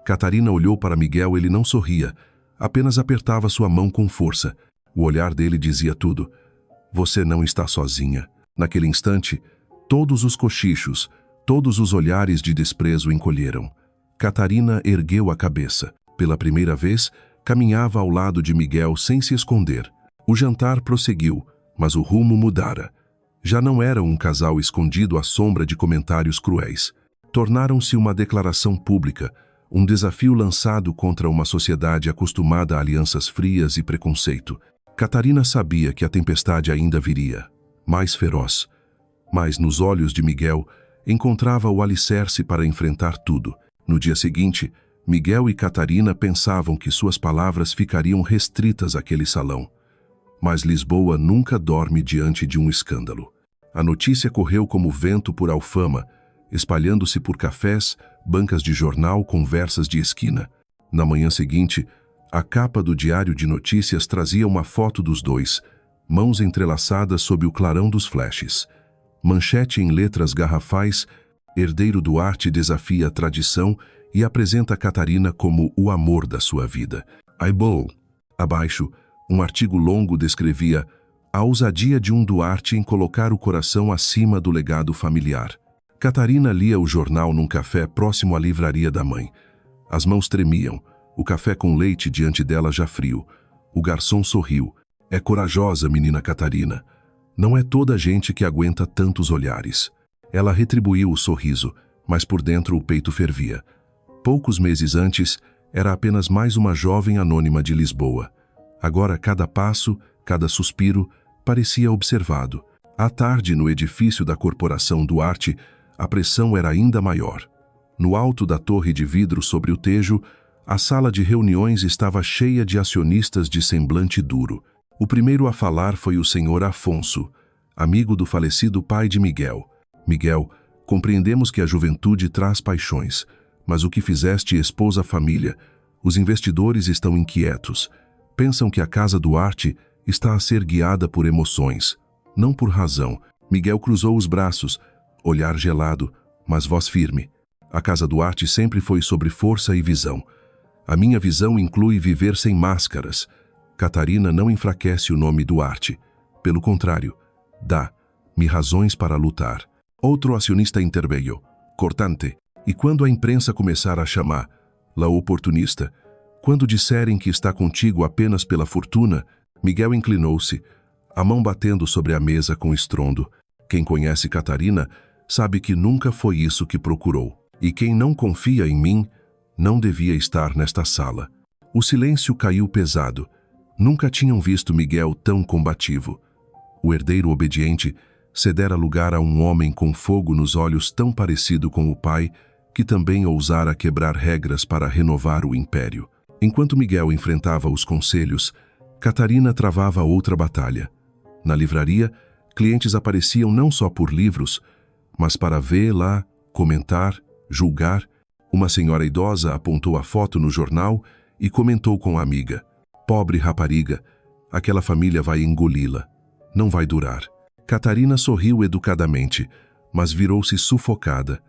Catarina olhou para Miguel. Ele não sorria, apenas apertava sua mão com força. O olhar dele dizia tudo. Você não está sozinha. Naquele instante, todos os cochichos, todos os olhares de desprezo encolheram. Catarina ergueu a cabeça. Pela primeira vez, caminhava ao lado de Miguel sem se esconder. O jantar prosseguiu, mas o rumo mudara. Já não era um casal escondido à sombra de comentários cruéis. Tornaram-se uma declaração pública, um desafio lançado contra uma sociedade acostumada a alianças frias e preconceito. Catarina sabia que a tempestade ainda viria, mais feroz. Mas nos olhos de Miguel encontrava o alicerce para enfrentar tudo. No dia seguinte, Miguel e Catarina pensavam que suas palavras ficariam restritas àquele salão. Mas Lisboa nunca dorme diante de um escândalo. A notícia correu como vento por Alfama, espalhando-se por cafés, bancas de jornal, conversas de esquina. Na manhã seguinte, a capa do Diário de Notícias trazia uma foto dos dois, mãos entrelaçadas sob o clarão dos flashes. Manchete em letras garrafais: Herdeiro Duarte desafia a tradição e apresenta Catarina como o amor da sua vida. Aibo. Abaixo, um artigo longo descrevia a ousadia de um Duarte em colocar o coração acima do legado familiar. Catarina lia o jornal num café próximo à livraria da mãe. As mãos tremiam, o café com leite diante dela já frio. O garçom sorriu. É corajosa, menina Catarina. Não é toda a gente que aguenta tantos olhares. Ela retribuiu o sorriso, mas por dentro o peito fervia. Poucos meses antes, era apenas mais uma jovem anônima de Lisboa. Agora cada passo, cada suspiro, parecia observado. À tarde, no edifício da Corporação Duarte, a pressão era ainda maior. No alto da torre de vidro sobre o Tejo, a sala de reuniões estava cheia de acionistas de semblante duro. O primeiro a falar foi o senhor Afonso, amigo do falecido pai de Miguel. Miguel, compreendemos que a juventude traz paixões, mas o que fizeste expôs a família. Os investidores estão inquietos. Pensam que a Casa Duarte está a ser guiada por emoções, não por razão. Miguel cruzou os braços, olhar gelado, mas voz firme. A Casa Duarte sempre foi sobre força e visão. A minha visão inclui viver sem máscaras. Catarina não enfraquece o nome Duarte. Pelo contrário, dá-me razões para lutar. Outro acionista interveio, cortante. E quando a imprensa começar a chamá-la oportunista, quando disserem que está contigo apenas pela fortuna, Miguel inclinou-se, a mão batendo sobre a mesa com estrondo. Quem conhece Catarina sabe que nunca foi isso que procurou. E quem não confia em mim não devia estar nesta sala. O silêncio caiu pesado. Nunca tinham visto Miguel tão combativo. O herdeiro obediente cedera lugar a um homem com fogo nos olhos tão parecido com o pai, que também ousara quebrar regras para renovar o império. Enquanto Miguel enfrentava os conselhos, Catarina travava outra batalha. Na livraria, clientes apareciam não só por livros, mas para vê-la, comentar, julgar. Uma senhora idosa apontou a foto no jornal e comentou com a amiga: pobre rapariga, aquela família vai engoli-la. Não vai durar. Catarina sorriu educadamente, mas virou-se sufocada.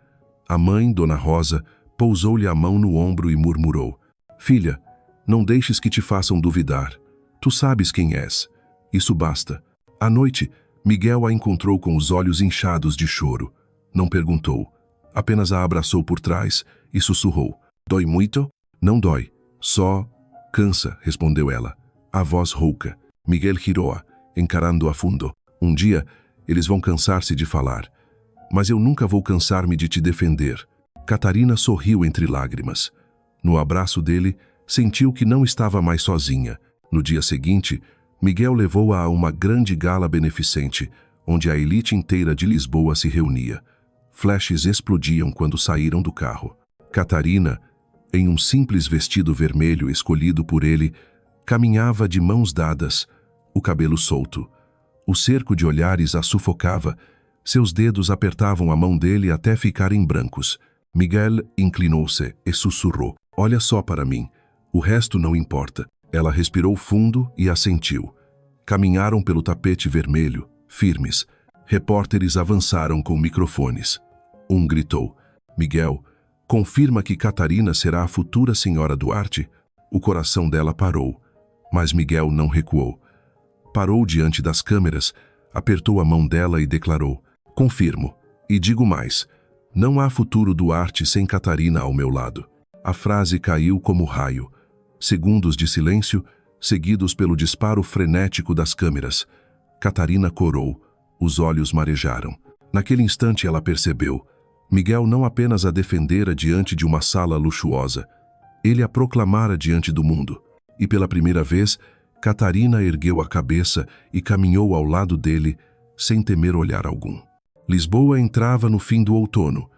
A mãe, Dona Rosa, pousou-lhe a mão no ombro e murmurou: filha, não deixes que te façam duvidar. Tu sabes quem és. Isso basta. À noite, Miguel a encontrou com os olhos inchados de choro. Não perguntou. Apenas a abraçou por trás e sussurrou: dói muito? Não dói. Só cansa, respondeu ela. A voz rouca. Miguel girou-a, encarando-a a fundo. Um dia, eles vão cansar-se de falar. Mas eu nunca vou cansar-me de te defender. Catarina sorriu entre lágrimas. No abraço dele, sentiu que não estava mais sozinha. No dia seguinte, Miguel levou-a a uma grande gala beneficente, onde a elite inteira de Lisboa se reunia. Flashes explodiam quando saíram do carro. Catarina, em um simples vestido vermelho escolhido por ele, caminhava de mãos dadas, o cabelo solto. O cerco de olhares a sufocava. Seus dedos apertavam a mão dele até ficarem brancos. Miguel inclinou-se e sussurrou: olha só para mim. O resto não importa. Ela respirou fundo e assentiu. Caminharam pelo tapete vermelho, firmes. Repórteres avançaram com microfones. Um gritou: Miguel, confirma que Catarina será a futura senhora Duarte? O coração dela parou, mas Miguel não recuou. Parou diante das câmeras, apertou a mão dela e declarou: confirmo. E digo mais, não há futuro Duarte sem Catarina ao meu lado. A frase caiu como raio. Segundos de silêncio, seguidos pelo disparo frenético das câmeras. Catarina corou, os olhos marejaram. Naquele instante ela percebeu. Miguel não apenas a defendera diante de uma sala luxuosa, ele a proclamara diante do mundo. E pela primeira vez, Catarina ergueu a cabeça e caminhou ao lado dele, sem temer olhar algum. Lisboa entrava no fim do outono.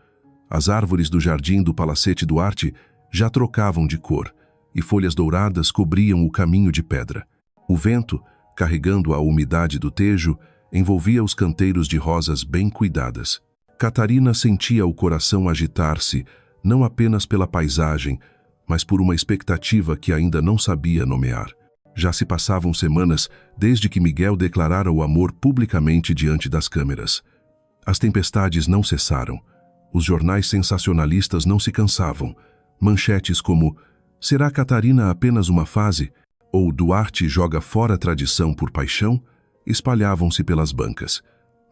As árvores do jardim do Palacete Duarte já trocavam de cor, e folhas douradas cobriam o caminho de pedra. O vento, carregando a umidade do Tejo, envolvia os canteiros de rosas bem cuidadas. Catarina sentia o coração agitar-se, não apenas pela paisagem, mas por uma expectativa que ainda não sabia nomear. Já se passavam semanas desde que Miguel declarara o amor publicamente diante das câmeras. As tempestades não cessaram. Os jornais sensacionalistas não se cansavam. Manchetes como "Será Catarina apenas uma fase?" ou "Duarte joga fora a tradição por paixão?" espalhavam-se pelas bancas.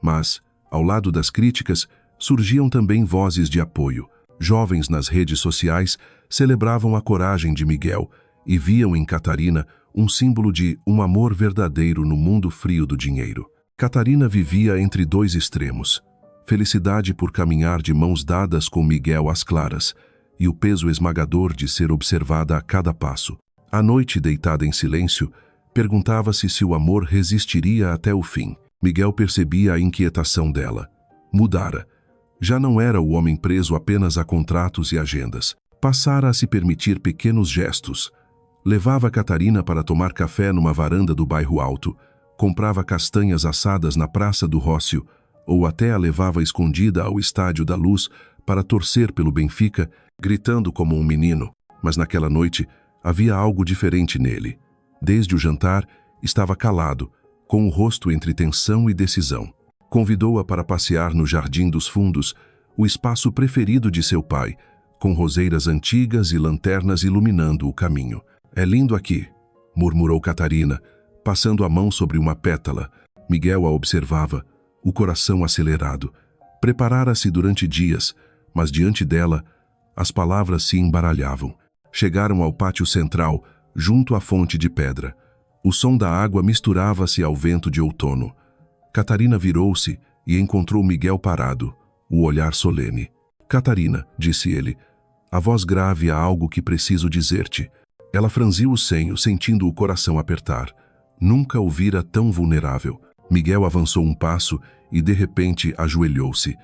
Mas, ao lado das críticas, surgiam também vozes de apoio. Jovens nas redes sociais celebravam a coragem de Miguel e viam em Catarina um símbolo de um amor verdadeiro no mundo frio do dinheiro. Catarina vivia entre dois extremos: felicidade por caminhar de mãos dadas com Miguel às claras e o peso esmagador de ser observada a cada passo. À noite, deitada em silêncio, perguntava-se se o amor resistiria até o fim. Miguel percebia a inquietação dela. Mudara. Já não era o homem preso apenas a contratos e agendas. Passara a se permitir pequenos gestos. Levava Catarina para tomar café numa varanda do bairro Alto, comprava castanhas assadas na Praça do Rócio, ou até a levava escondida ao Estádio da Luz para torcer pelo Benfica, gritando como um menino. Mas naquela noite havia algo diferente nele. Desde o jantar, estava calado, com o rosto entre tensão e decisão. Convidou-a para passear no Jardim dos Fundos, o espaço preferido de seu pai, com roseiras antigas e lanternas iluminando o caminho. "É lindo aqui", murmurou Catarina, passando a mão sobre uma pétala. Miguel a observava, o coração acelerado. Preparara-se durante dias, mas diante dela, as palavras se embaralhavam. Chegaram ao pátio central, junto à fonte de pedra. O som da água misturava-se ao vento de outono. Catarina virou-se e encontrou Miguel parado, o olhar solene. "Catarina", disse ele, "a voz grave há algo que preciso dizer-te." Ela franziu o senho, sentindo o coração apertar. Nunca o vira tão vulnerável. Miguel avançou um passo e, de repente, ajoelhou-se.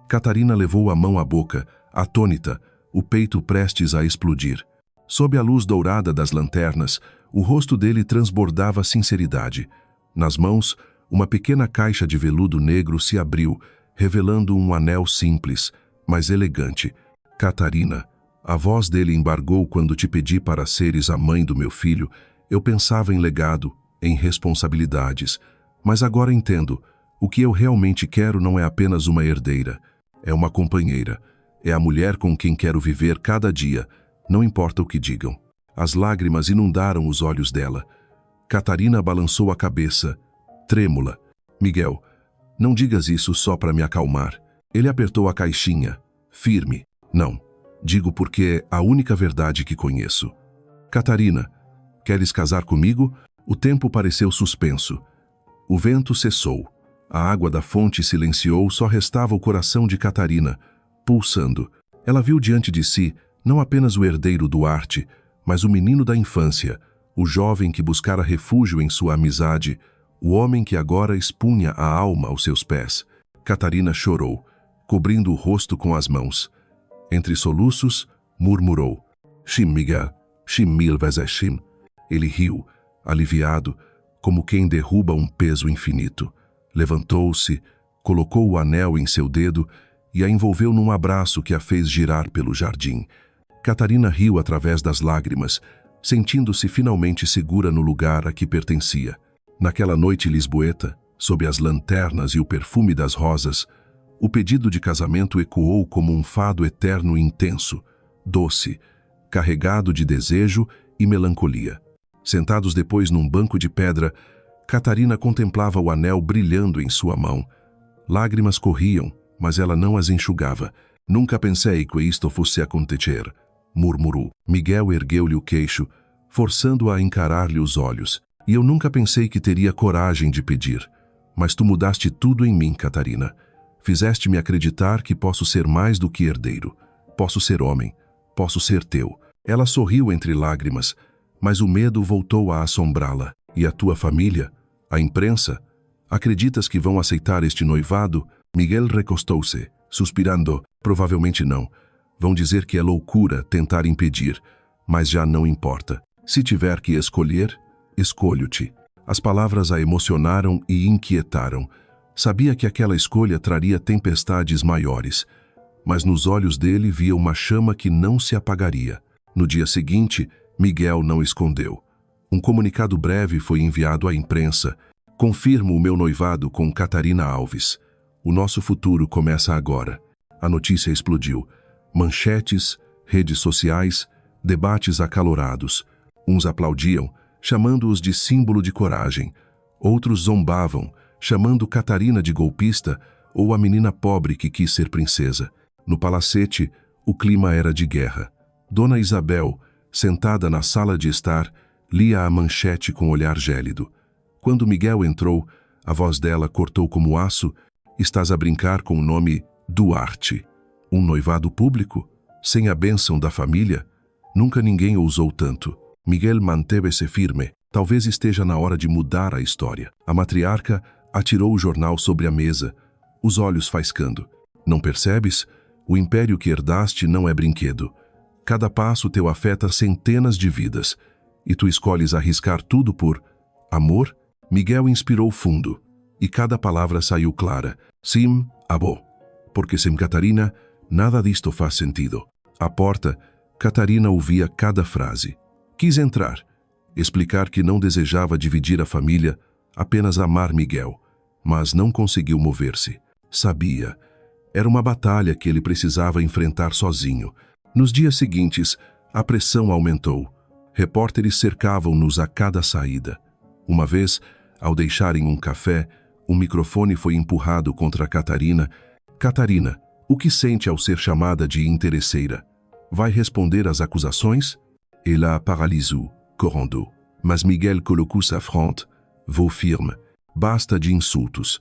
Catarina levou a mão à boca, atônita, o peito prestes a explodir. Sob a luz dourada das lanternas, o rosto dele transbordava sinceridade. Nas mãos, uma pequena caixa de veludo negro se abriu, revelando um anel simples, mas elegante. "Catarina", a voz dele embargou quando te pedi para seres a mãe do meu filho. Eu pensava em legado, em responsabilidades. Mas agora entendo. O que eu realmente quero não é apenas uma herdeira. É uma companheira. É a mulher com quem quero viver cada dia, não importa o que digam. As lágrimas inundaram os olhos dela. Catarina balançou a cabeça, trêmula. "Miguel, não digas isso só para me acalmar." Ele apertou a caixinha, firme. "Não. Digo porque é a única verdade que conheço." "Catarina, queres casar comigo?" O tempo pareceu suspenso. O vento cessou. A água da fonte silenciou, só restava o coração de Catarina, pulsando. Ela viu diante de si não apenas o herdeiro Duarte, mas o menino da infância, o jovem que buscara refúgio em sua amizade, o homem que agora expunha a alma aos seus pés. Catarina chorou, cobrindo o rosto com as mãos. Entre soluços, murmurou: "Shim, Miguel, Shim mil vezes Shim." Ele riu, aliviado, como quem derruba um peso infinito. Levantou-se, colocou o anel em seu dedo e a envolveu num abraço que a fez girar pelo jardim. Catarina riu através das lágrimas, sentindo-se finalmente segura no lugar a que pertencia. Naquela noite lisboeta, sob as lanternas e o perfume das rosas, o pedido de casamento ecoou como um fado eterno e intenso, doce, carregado de desejo e melancolia. Sentados depois num banco de pedra, Catarina contemplava o anel brilhando em sua mão. Lágrimas corriam, mas ela não as enxugava. "Nunca pensei que isto fosse acontecer", murmurou. Miguel ergueu-lhe o queixo, forçando-a a encarar-lhe os olhos. E eu nunca pensei que teria coragem de pedir. Mas tu mudaste tudo em mim, Catarina. Fizeste-me acreditar que posso ser mais do que herdeiro. Posso ser homem. Posso ser teu. Ela sorriu entre lágrimas, mas o medo voltou a assombrá-la. E a tua família? A imprensa? Acreditas que vão aceitar este noivado? Miguel recostou-se, suspirando. Provavelmente não. Vão dizer que é loucura tentar impedir, mas já não importa. Se tiver que escolher, escolho-te. As palavras a emocionaram e inquietaram. Sabia que aquela escolha traria tempestades maiores, mas nos olhos dele via uma chama que não se apagaria. No dia seguinte, Miguel não escondeu. Um comunicado breve foi enviado à imprensa. Confirmo o meu noivado com Catarina Alves. O nosso futuro começa agora. A notícia explodiu. Manchetes, redes sociais, debates acalorados. Uns aplaudiam, chamando-os de símbolo de coragem. Outros zombavam, chamando Catarina de golpista ou a menina pobre que quis ser princesa. No palacete, o clima era de guerra. Dona Isabel, sentada na sala de estar, lia a manchete com olhar gélido. Quando Miguel entrou, a voz dela cortou como aço. Estás a brincar com o nome Duarte. Um noivado público? Sem a bênção da família? Nunca ninguém ousou tanto. Miguel manteve-se firme. Talvez esteja na hora de mudar a história. A matriarca atirou o jornal sobre a mesa, os olhos faiscando. Não percebes? O império que herdaste não é brinquedo. Cada passo teu afeta centenas de vidas. E tu escolhes arriscar tudo por amor? Miguel inspirou fundo. E cada palavra saiu clara. Sim, abo. Porque sem Catarina, nada disto faz sentido. À porta, Catarina ouvia cada frase. Quis entrar, explicar que não desejava dividir a família, apenas amar Miguel. Mas não conseguiu mover-se. Sabia. Era uma batalha que ele precisava enfrentar sozinho. Nos dias seguintes, a pressão aumentou. Repórteres cercavam-nos a cada saída. Uma vez, ao deixarem um café, um microfone foi empurrado contra Catarina. Catarina, o que sente ao ser chamada de interesseira? Vai responder às acusações? Ela a paralisou, correndo. Mas Miguel colocou sa fronte, voz firme. Basta de insultos.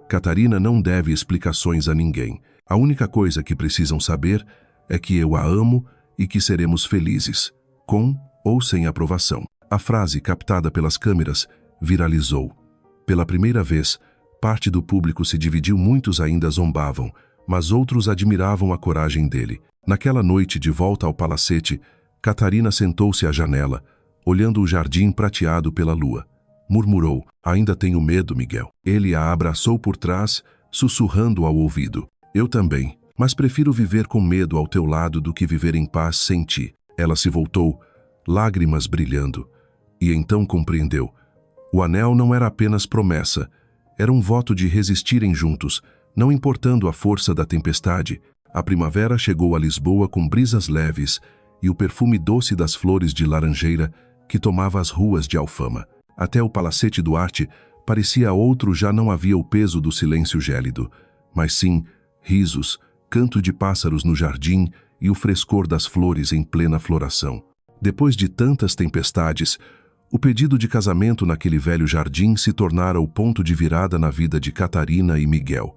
Catarina não deve explicações a ninguém. A única coisa que precisam saber é que eu a amo e que seremos felizes, com ou sem aprovação. A frase, captada pelas câmeras, viralizou. Pela primeira vez, parte do público se dividiu. Muitos ainda zombavam, mas outros admiravam a coragem dele. Naquela noite, de volta ao palacete, Catarina sentou-se à janela, olhando o jardim prateado pela lua. Murmurou: ainda tenho medo, Miguel. Ele a abraçou por trás, sussurrando ao ouvido: eu também, mas prefiro viver com medo ao teu lado do que viver em paz sem ti. Ela se voltou, lágrimas brilhando, e então compreendeu. O anel não era apenas promessa, era um voto de resistirem juntos, não importando a força da tempestade. A primavera chegou a Lisboa com brisas leves e o perfume doce das flores de laranjeira que tomava as ruas de Alfama. Até o Palacete Duarte parecia outro. Já não havia o peso do silêncio gélido, mas sim risos, canto de pássaros no jardim e o frescor das flores em plena floração. Depois de tantas tempestades, o pedido de casamento naquele velho jardim se tornara o ponto de virada na vida de Catarina e Miguel.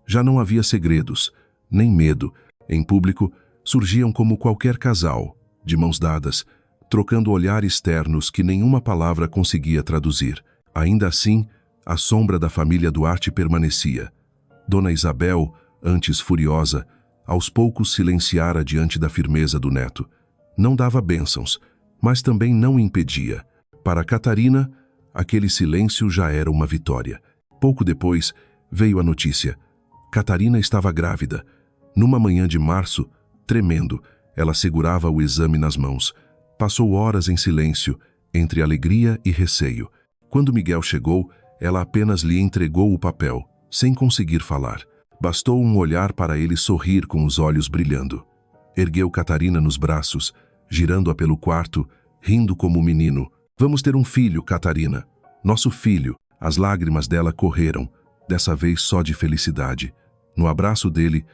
Já não havia segredos, nem medo. Em público, surgiam como qualquer casal, de mãos dadas, trocando olhares ternos que nenhuma palavra conseguia traduzir. Ainda assim, a sombra da família Duarte permanecia. Dona Isabel, antes furiosa, aos poucos silenciara diante da firmeza do neto. Não dava bênçãos, mas também não impedia. Para Catarina, aquele silêncio já era uma vitória. Pouco depois, veio a notícia. Catarina estava grávida. Numa manhã de março, tremendo, ela segurava o exame nas mãos. Passou horas em silêncio, entre alegria e receio. Quando Miguel chegou, ela apenas lhe entregou o papel, sem conseguir falar. Bastou um olhar para ele sorrir com os olhos brilhando. Ergueu Catarina nos braços, girando-a pelo quarto, rindo como um menino. Vamos ter um filho, Catarina. Nosso filho. As lágrimas dela correram, dessa vez só de felicidade. No abraço dele,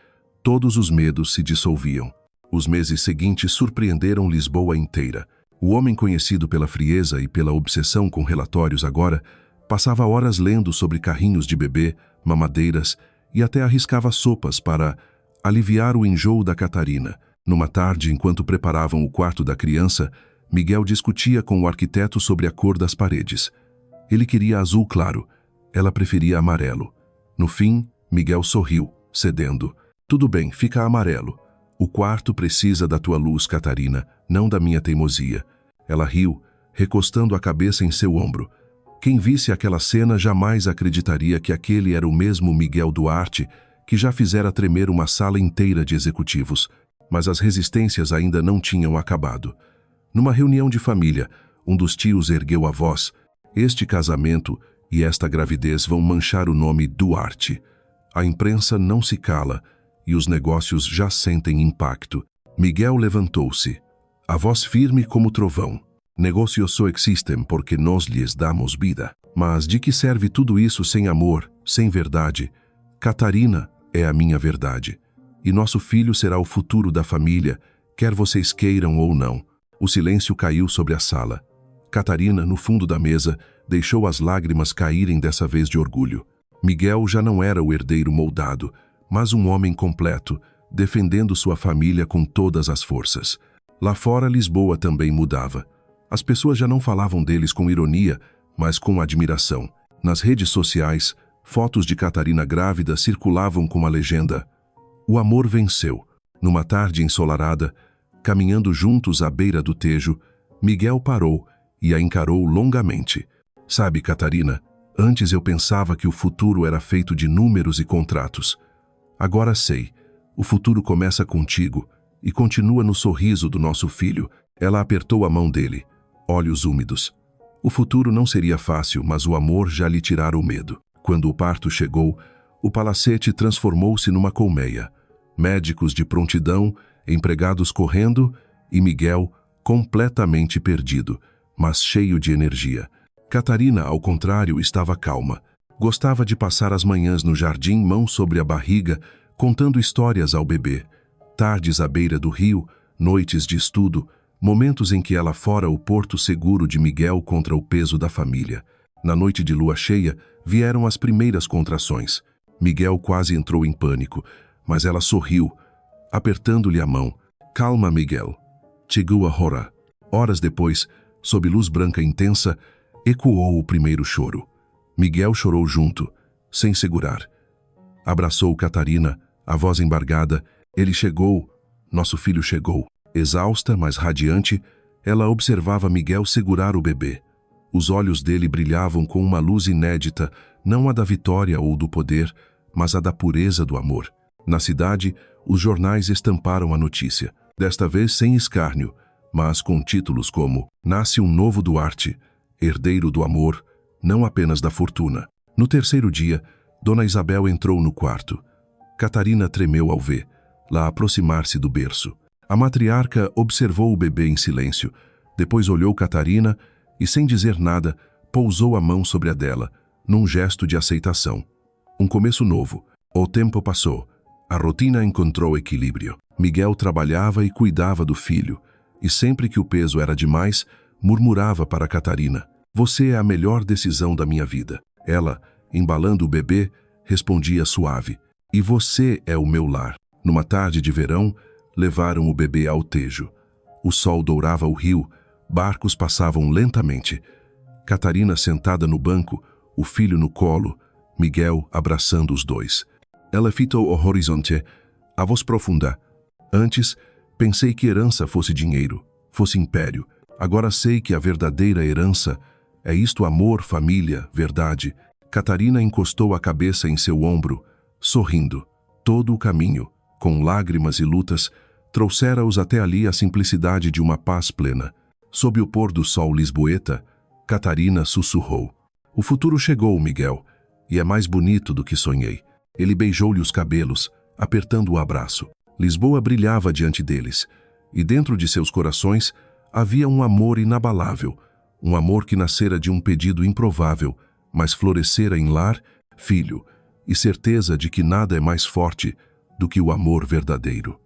todos os medos se dissolviam. Os meses seguintes surpreenderam Lisboa inteira. O homem conhecido pela frieza e pela obsessão com relatórios agora passava horas lendo sobre carrinhos de bebê, mamadeiras e até arriscava sopas para aliviar o enjoo da Catarina. Numa tarde, enquanto preparavam o quarto da criança, Miguel discutia com o arquiteto sobre a cor das paredes. Ele queria azul claro, ela preferia amarelo. No fim, Miguel sorriu, cedendo. Tudo bem, fica amarelo. O quarto precisa da tua luz, Catarina, não da minha teimosia. Ela riu, recostando a cabeça em seu ombro. Quem visse aquela cena jamais acreditaria que aquele era o mesmo Miguel Duarte que já fizera tremer uma sala inteira de executivos. Mas as resistências ainda não tinham acabado. Numa reunião de família, um dos tios ergueu a voz. Este casamento e esta gravidez vão manchar o nome Duarte. A imprensa não se cala e os negócios já sentem impacto. Miguel levantou-se, a voz firme como trovão. Negócios só existem porque nós lhes damos vida. Mas de que serve tudo isso sem amor, sem verdade? Catarina é a minha verdade. E nosso filho será o futuro da família, quer vocês queiram ou não. O silêncio caiu sobre a sala. Catarina, no fundo da mesa, deixou as lágrimas caírem dessa vez de orgulho. Miguel já não era o herdeiro moldado, mas um homem completo, defendendo sua família com todas as forças. Lá fora, Lisboa também mudava. As pessoas já não falavam deles com ironia, mas com admiração. Nas redes sociais, fotos de Catarina grávida circulavam com a legenda: "O amor venceu." Numa tarde ensolarada, caminhando juntos à beira do Tejo, Miguel parou e a encarou longamente. "Sabe, Catarina, antes eu pensava que o futuro era feito de números e contratos. Agora sei, o futuro começa contigo e continua no sorriso do nosso filho." Ela apertou a mão dele, olhos úmidos. O futuro não seria fácil, mas o amor já lhe tirara o medo. Quando o parto chegou, o palacete transformou-se numa colmeia. Médicos de prontidão, empregados correndo e Miguel completamente perdido, mas cheio de energia. Catarina, ao contrário, estava calma. Gostava de passar as manhãs no jardim, mão sobre a barriga, contando histórias ao bebê. Tardes à beira do rio, noites de estudo, momentos em que ela fora o porto seguro de Miguel contra o peso da família. Na noite de lua cheia, vieram as primeiras contrações. Miguel quase entrou em pânico, mas ela sorriu, apertando-lhe a mão. "Calma, Miguel." Chegou a hora. Horas depois, sob luz branca intensa, ecoou o primeiro choro. Miguel chorou junto, sem segurar. Abraçou Catarina, a voz embargada. Ele chegou, nosso filho chegou. Exausta, mas radiante, ela observava Miguel segurar o bebê. Os olhos dele brilhavam com uma luz inédita, não a da vitória ou do poder, mas a da pureza do amor. Na cidade, os jornais estamparam a notícia, desta vez sem escárnio, mas com títulos como "Nasce um novo Duarte, herdeiro do amor, não apenas da fortuna." No terceiro dia, Dona Isabel entrou no quarto. Catarina tremeu ao vê-la aproximar-se do berço. A matriarca observou o bebê em silêncio, depois olhou Catarina e, sem dizer nada, pousou a mão sobre a dela, num gesto de aceitação. Um começo novo. O tempo passou. A rotina encontrou equilíbrio. Miguel trabalhava e cuidava do filho, e sempre que o peso era demais, murmurava para Catarina: "Você é a melhor decisão da minha vida." Ela, embalando o bebê, respondia suave: "E você é o meu lar." Numa tarde de verão, levaram o bebê ao Tejo. O sol dourava o rio, barcos passavam lentamente. Catarina sentada no banco, o filho no colo, Miguel abraçando os dois. Ela fitou o horizonte, a voz profunda. "Antes, pensei que herança fosse dinheiro, fosse império. Agora sei que a verdadeira herança é isto: amor, família, verdade." Catarina encostou a cabeça em seu ombro, sorrindo. Todo o caminho, com lágrimas e lutas, trouxera-os até ali a simplicidade de uma paz plena. Sob o pôr do sol lisboeta, Catarina sussurrou: "O futuro chegou, Miguel, e é mais bonito do que sonhei." Ele beijou-lhe os cabelos, apertando o abraço. Lisboa brilhava diante deles, e dentro de seus corações havia um amor inabalável, um amor que nascera de um pedido improvável, mas florescera em lar, filho, e certeza de que nada é mais forte do que o amor verdadeiro.